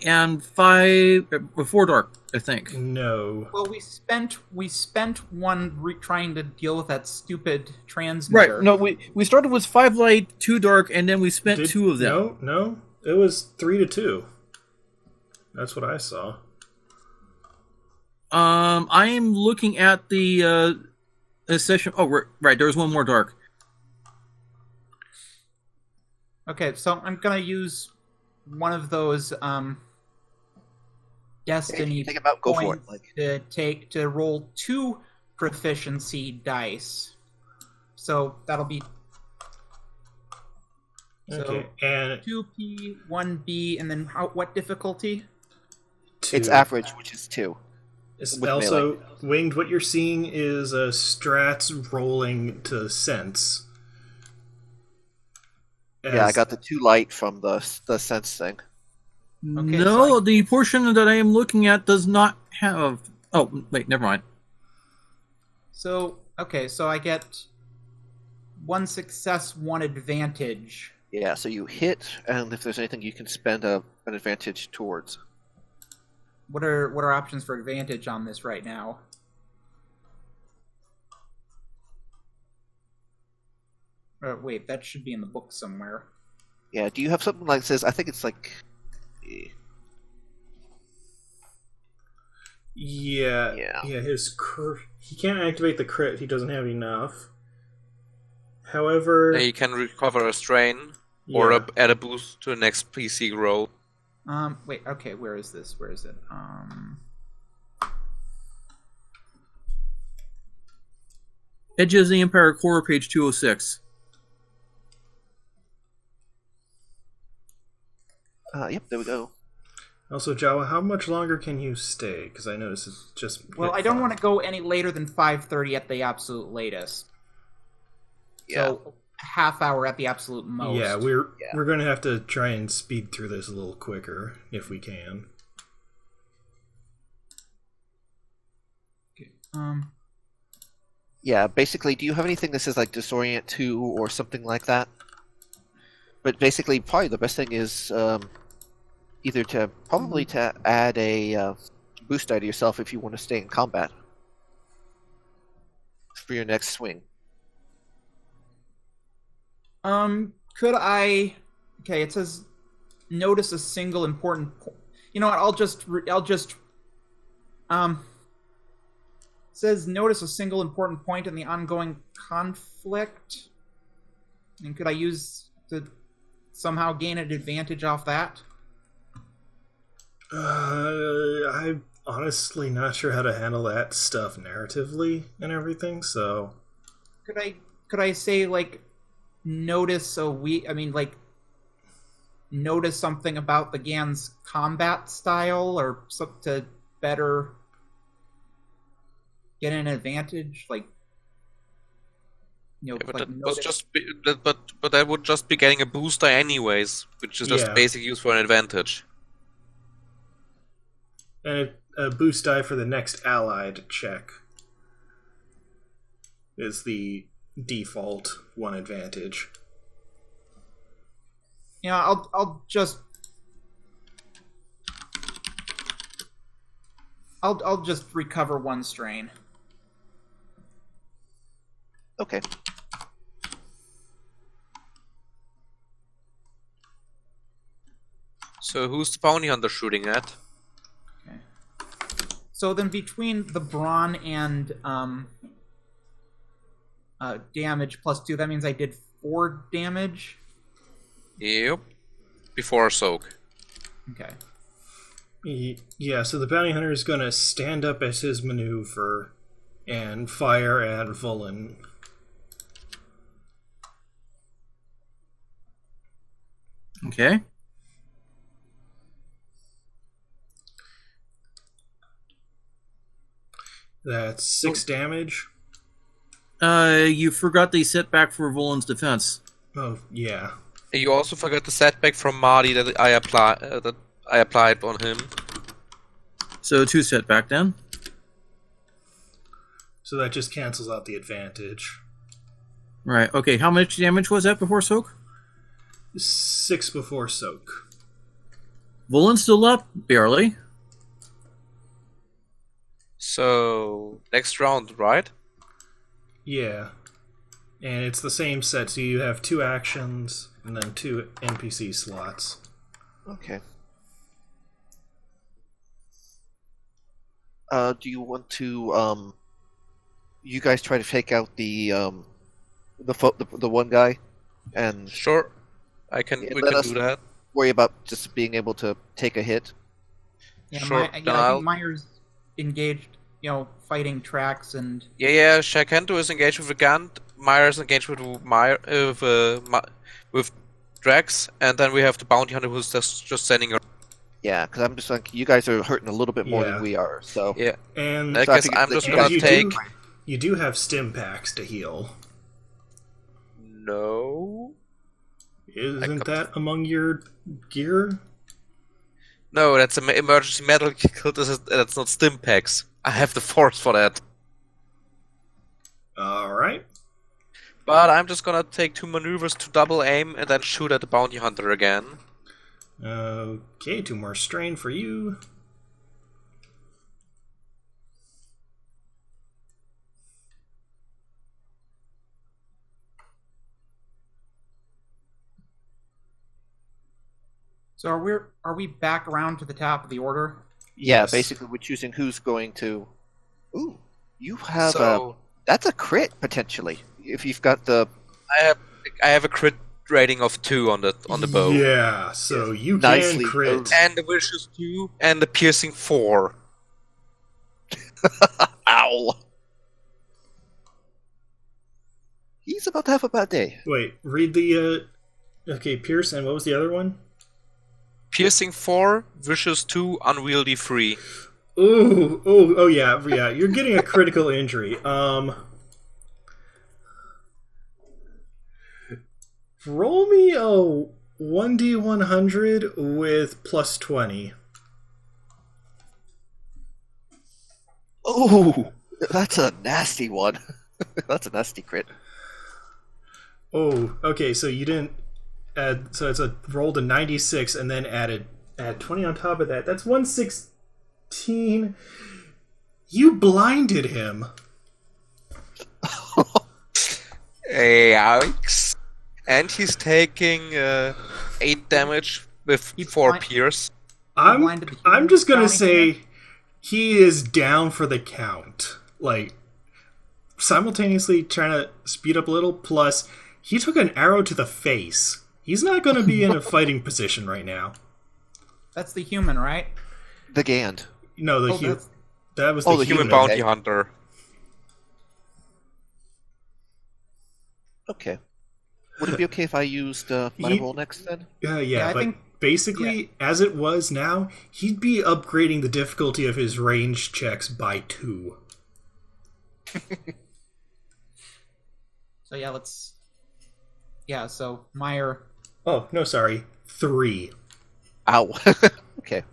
and 4 dark, I think. No. Well, we spent one trying to deal with that stupid transmitter. Right. No, we started with 5 light, 2 dark, and then we spent 2 of them. No, it was 3 to 2. That's what I saw. I am looking at the session. Oh, right. There was 1 more dark. Okay, so I'm gonna use one of those destiny Think about go for points it. to roll 2 proficiency dice. So that'll be Okay, and 2P, 1B, and then what difficulty? 2. It's average, which is 2. It's with also, melee. Winged, what you're seeing is strats rolling to sense. Yeah, I got the 2 light from the sense thing. Okay, No, the portion that I am looking at does not have... Oh, wait, never mind. So, okay, so I get 1 success, 1 advantage. Yeah, so you hit, and if there's anything you can spend an advantage towards. What are options for advantage on this right now? Wait, that should be in the book somewhere. Yeah, do you have something like says? I think it's like. Yeah. Yeah. He can't activate the crit. He doesn't have enough. However, Yeah, you can recover a strain or yeah. add a boost to the next PC roll. Wait, okay, where is this? Where is it? Edges of the Empire Core, page 206. Yep, there we go. Also, Jawa, how much longer can you stay? Because I noticed it's just. Well, I don't want to go any later than 5:30 at the absolute latest. Yeah. So half hour at the absolute most. Yeah, we're going to have to try and speed through this a little quicker if we can. Okay. Yeah, basically, do you have anything that says like disorient 2 or something like that? But basically, probably the best thing is either to add a boost die to yourself if you want to stay in combat for your next swing. Could I? Okay, it says notice a single important. You know what? I'll just. It says notice a single important point in the ongoing conflict. And could I use to somehow gain an advantage off that? I'm honestly not sure how to handle that stuff narratively and everything. So, Could I say like notice notice something about the Gan's combat style or something to better get an advantage, like Yeah, but like that was but that would just be getting a booster anyways, which is just Yeah. basic use for an advantage. and a boost die for the next allied check is the default 1 advantage. I'll just recover 1 strain. Okay. So who's the bounty hunter shooting at? Okay. So then between the brawn and damage plus 2, that means I did 4 damage. Yep. Before soak. Okay. Yeah, so the bounty hunter is going to stand up as his maneuver and fire at Vulyn. Okay. That's 6 damage. You forgot the setback for Vulyn's defense. Oh, yeah. You also forgot the setback from Madhi that I applied on him. So 2 setback then. So that just cancels out the advantage. Right, okay, how much damage was that before soak? 6 before soak. Vulyn's still up? Barely. So next round, right? Yeah. And it's the same set, so you have 2 actions and then 2 NPC slots. Okay. Do you want to you guys try to take out the one guy and Sure. We can do that. worry about just being able to take a hit. Yeah, Sure, I then I'll- think Mire's engaged, fighting tracks and Yeah. Shakanto is engaged with a gun. Mire is engaged with with Drax, and then we have the bounty hunter who's just standing around. Yeah, because I'm just like, you guys are hurting a little bit more Yeah. than we are. So Yeah. And I So I guess figured I'm that just you gonna guys- you take. you do have stim packs to heal. No. Isn't that among your gear? No, that's an emergency medical kit. That's not stim packs. I have the force for that. All right. But I'm just gonna take 2 maneuvers to double aim and then shoot at the bounty hunter again. Okay, 2 more strain for you. so are we back around to the top of the order? yeah, Yes. basically we're choosing who's going to. Ooh, you have So that's a crit potentially if you've got the I have a crit rating of 2 on the bow. Yeah, so you Nicely can crit. done. And the vicious 2 and the piercing 4. ow. He's about to have a bad day. Wait, read the. Okay, Pierce, and what was the other one? Piercing 4, vicious 2, unwieldy 3. Oh, yeah. You're getting a critical injury. Roll me a 1d100 with plus 20. Oh, that's a nasty one. That's a nasty crit. Oh, okay. So you didn't add. So it's a rolled a 96 and then add 20 on top of that. That's 116. You blinded him. Yikes. And he's taking 8 damage with He 4 blind- pierce. blinded the I'm just gonna human say bounty he is down for the count. Like simultaneously trying to speed up a little. Plus, he took an arrow to the face. He's not going to be in a fighting position right now. That's the human, right? The Gand. No, Oh, that was Oh, the the Human human. bounty okay. hunter. Okay. Would it be okay if I used my He- roll next then? Yeah, I but think- basically, as it was now, he'd be upgrading the difficulty of his range checks by 2. So yeah, let's. Yeah, so Mire. Oh, no, sorry. 3. Ow. Okay.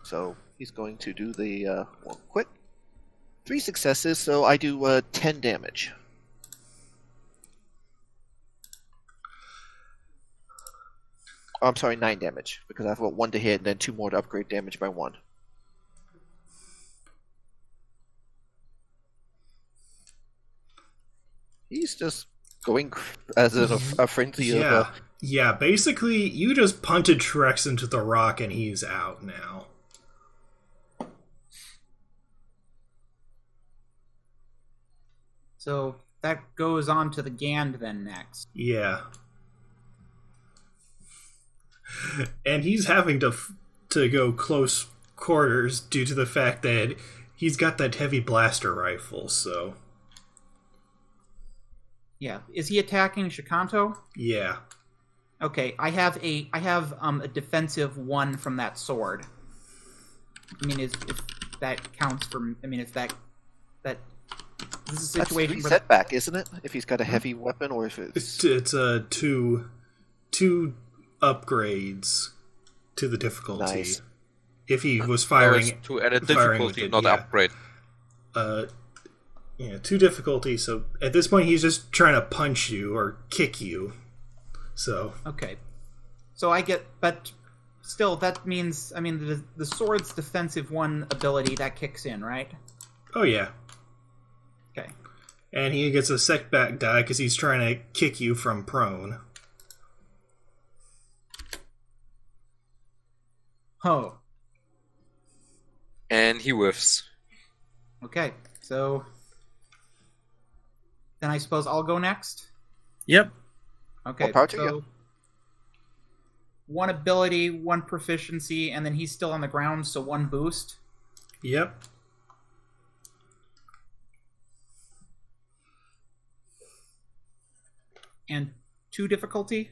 So he's going to do the one quick. 3 successes, so I do 10 damage. Oh, I'm sorry, 9 damage, because I've got 1 to hit and then 2 more to upgrade damage by 1. He's just going as a frenzy of... Yeah. Yeah, basically, you just punted Trex into the rock and he's out now. So that goes on to the Gand then next. Yeah. And he's having to go close quarters due to the fact that he's got that heavy blaster rifle, so... Yeah, is he attacking Shakanto? Yeah. Okay, I have a defensive 1 from that sword. I mean, if that counts for. I mean, if that this is a That's situation 3 where setback, isn't it? If he's got a heavy weapon, or if it's... It's two upgrades to the difficulty. Nice. If he was No, firing... it's to add a firing with difficulty, it, not yeah. upgrade. Yeah, 2 difficulty, so at this point he's just trying to punch you or kick you. So, Okay, so I get, but still, that means I mean the sword's defensive 1 ability that kicks in, right? oh yeah. Okay. And he gets a setback die because he's trying to kick you from prone. Oh. And he whiffs. Okay. So then I suppose I'll go next. Yep. Okay. What part are so 1 ability, 1 proficiency, and then he's still on the ground, so 1 boost. Yep. And 2 difficulty?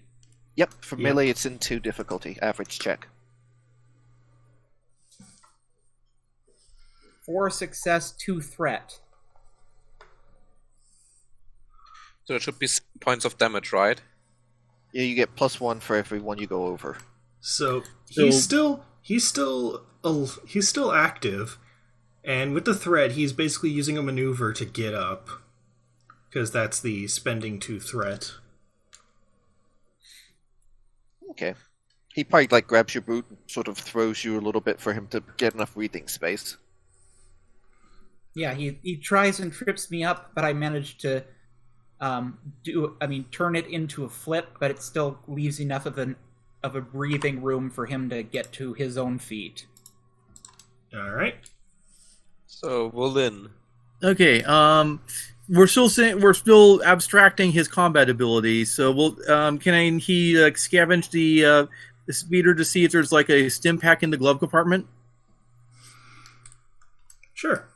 Yep, for melee it's in 2 difficulty, average check. 4 success, 2 threat. So it should be 6 points of damage, right? Yeah, you get +1 for every one you go over. So he's still active, and with the threat, he's basically using a maneuver to get up, because that's the spending 2 threat. Okay. He probably like grabs your boot and sort of throws you a little bit for him to get enough breathing space. Yeah, he tries and trips me up, but I managed to turn it into a flip, but it still leaves enough of a breathing room for him to get to his own feet. All right. So Vulyn. Okay. We're still abstracting his combat ability. So can he scavenge the speeder to see if there's like a stim pack in the glove compartment? Sure.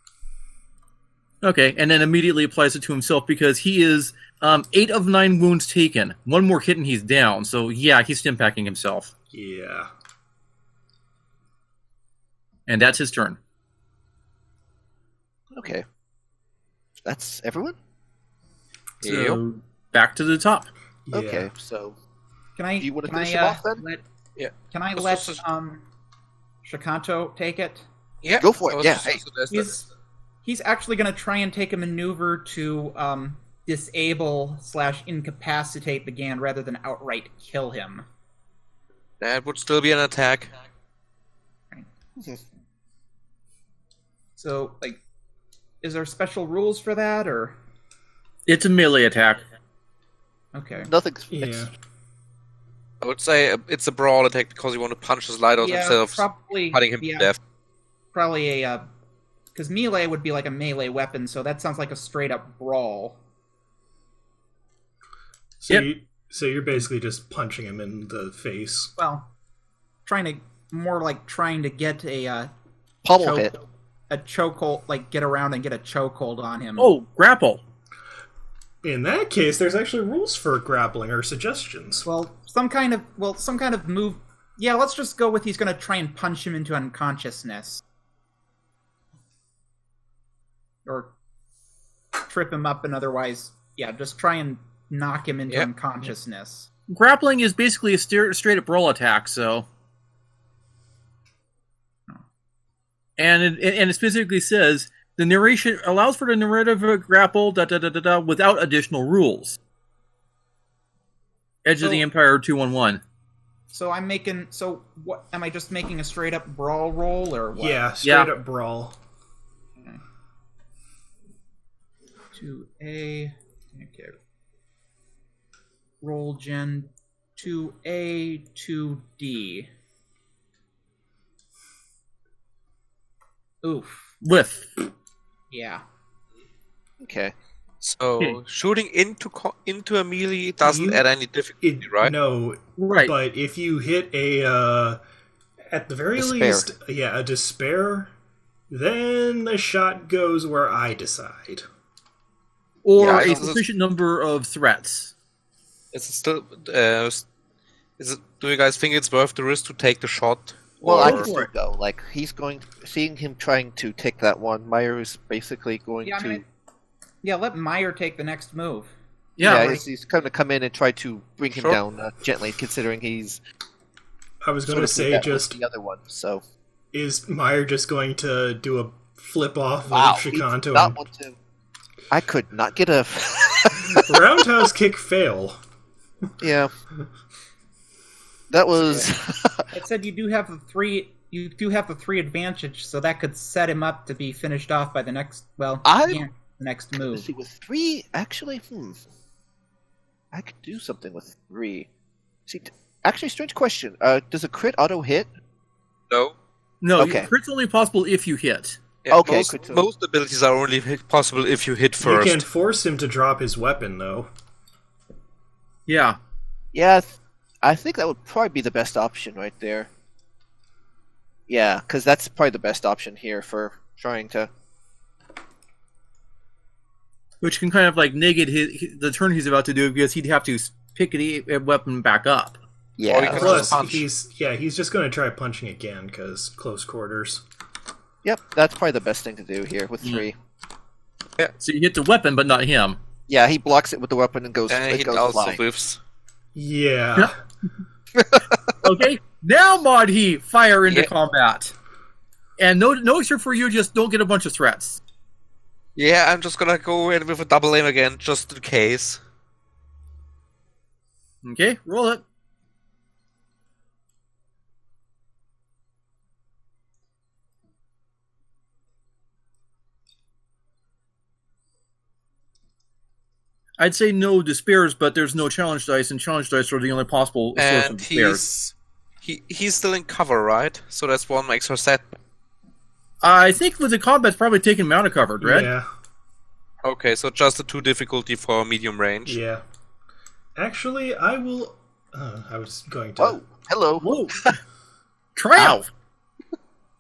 Okay, and then immediately applies it to himself because he is 8 of 9 wounds taken. 1 more hit and he's down. So yeah, he's stim packing himself. Yeah. And that's his turn. Okay. That's everyone? So back to the top. Yeah. Okay, so Can I? do you want to can finish I, him off then? Can I Let's let just- Shakanto take it? Yeah, Go for it, I was yeah, just hey. suggesting- He's actually going to try and take a maneuver to disable/incapacitate the Gan rather than outright kill him. That would still be an attack. So, like, is there special rules for that, or? It's a melee attack. Okay. Nothing's Yeah. I would say it's a brawl attack because you want to punch his light out instead of probably cutting him to death. Probably a because melee would be like a melee weapon, so that sounds like a straight up brawl. So, Yep. you're basically just punching him in the face. Well, trying to get a pummel hit. a chokehold, like get around and get a chokehold on him. Oh, grapple. In that case, there's actually rules for grappling or suggestions. Well, some kind of move. Yeah, let's just go with he's going to try and punch him into unconsciousness. Or trip him up and otherwise, yeah, just try and knock him into unconsciousness. Grappling is basically a straight up brawl attack, so. And it specifically says the narration allows for the narrative grapple without additional rules. Edge of the Empire 211. So what am I just making a straight up brawl roll or what? Yeah, straight up brawl. 2A. Okay. Roll gen 2A 2D. Oof. Whiff. Yeah. Okay. So shooting into a melee doesn't add any difficulty, right? No, Right. but if you hit a, at the very least, a despair, then the shot goes where I decide. Or Yeah, a it's- sufficient number of threats. Is it still? Do you guys think it's worth the risk to take the shot? Well, I Or- can still go. Like, seeing him trying to take that one, Mire is basically going Yeah, to... let Mire take the next move. Yeah. he's going to come in and try to bring him Sure. down gently, considering he's I was going sort to of say, that with just the other one, so... is Mire just going to do a flip off Wow, of he Shakanto did not and want to... I could not get a... roundhouse kick fail? Yeah. That was... It said you do have the 3 advantage, so that could set him up to be finished off by the next the next Let's move. see, with 3, actually, I could do something with 3. See, actually, strange question. Does a crit auto hit? No. No, Okay. crit's only possible if you hit. Yeah, Okay, good most abilities are only possible if you hit first. You can force him to drop his weapon, though. Yeah. Yeah, I think that would probably be the best option right there. Yeah, because that's probably the best option here for trying to... Which can kind of like negate the turn he's about to do because he'd have to pick a weapon back up. Or you Yeah. can Plus, punch. he's just going to try punching again because close quarters. Yep, that's probably the best thing to do here with 3. So you hit the weapon, but not him. Yeah, he blocks it with the weapon and goes, And it he goes also flying. whiffs. Yeah. Okay, now Madhi, fire into Yeah. combat. And no issue for you, just don't get a bunch of threats. Yeah, I'm just gonna go in with a double aim again, just in case. Okay, roll it. I'd say no despairs, but there's no challenge dice, and challenge dice are the only possible source of And despairs. he's still in cover, right? So that's one extra set. I think with the combat's probably taking him out of cover, Dread. Yeah. Okay, so just a 2 difficulty for medium range. Yeah. Actually, I will. I was going to. Whoa, hello. Whoa. Triumph!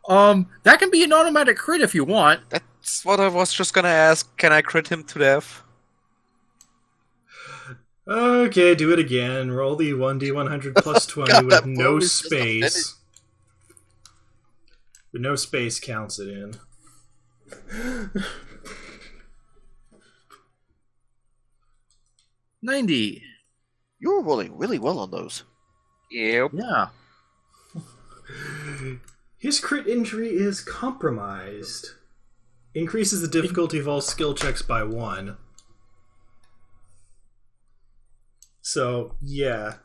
That can be an automatic crit if you want. That's what I was just gonna ask. Can I crit him to death? Okay, do it again. Roll the 1d100 plus 20 God, with that no blow is just space. With no space counts it in. 90. You were rolling really well on those. Yep. Yeah. His crit injury is compromised. Increases the difficulty of all skill checks by 1. So, yeah.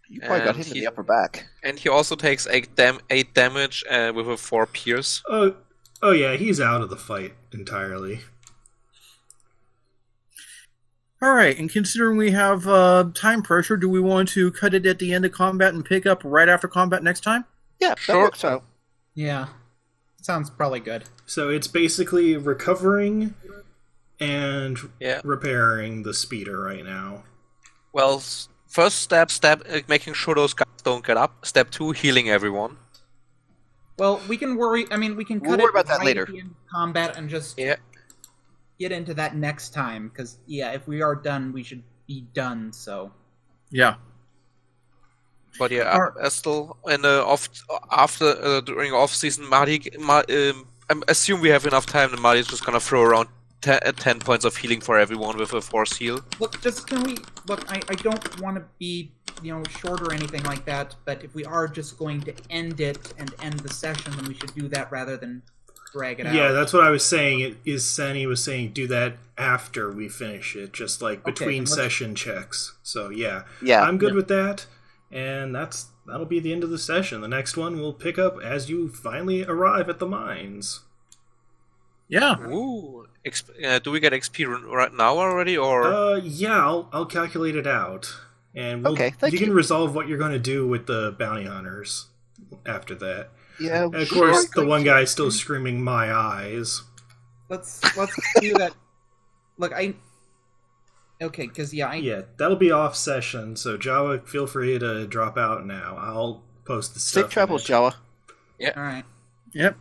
You probably got And him in he- the upper back. And he also takes 8 damage with a 4 pierce. Oh yeah, he's out of the fight entirely. All right, and considering we have time pressure, do we want to cut it at the end of combat and pick up right after combat next time? Yeah, that Sure. works out. Yeah. Sounds probably good. So it's basically recovering and Yeah. repairing the speeder right now. Well, first step, making sure those guys don't get up. Step 2, healing everyone. Well, we can worry. I mean, we can We'll cut worry it about that right later. at the end of combat and just Yeah. get into that next time. Because if we are done, we should be done. So Yeah. But yeah, Alright. still in during off season, I assume we have enough time. And Madhi's just gonna throw around 10 points of healing for everyone with a force heal. look, just can we look? I don't want to be short or anything like that. But if we are just going to end it and end the session, then we should do that rather than drag it out. Yeah, that's what I was saying. Sani was saying do that after we finish it, just like between let's- session checks. So yeah, Yeah. I'm good with that, and that'll be the end of the session. The next one will pick up as you finally arrive at the mines. Yeah. Ooh, do we get XP right now already, or Yeah, I'll calculate it out, and Okay, thank you can you. resolve what you're going to do with the bounty hunters after that. Yeah, And of sure. course, the one guy's still screaming "my eyes." Let's do that. Look, okay, because Yeah, that'll be off session. So Jawa, feel free to drop out now. I'll post the stuff. Safe travels, in it. Jawa. all right. Yep.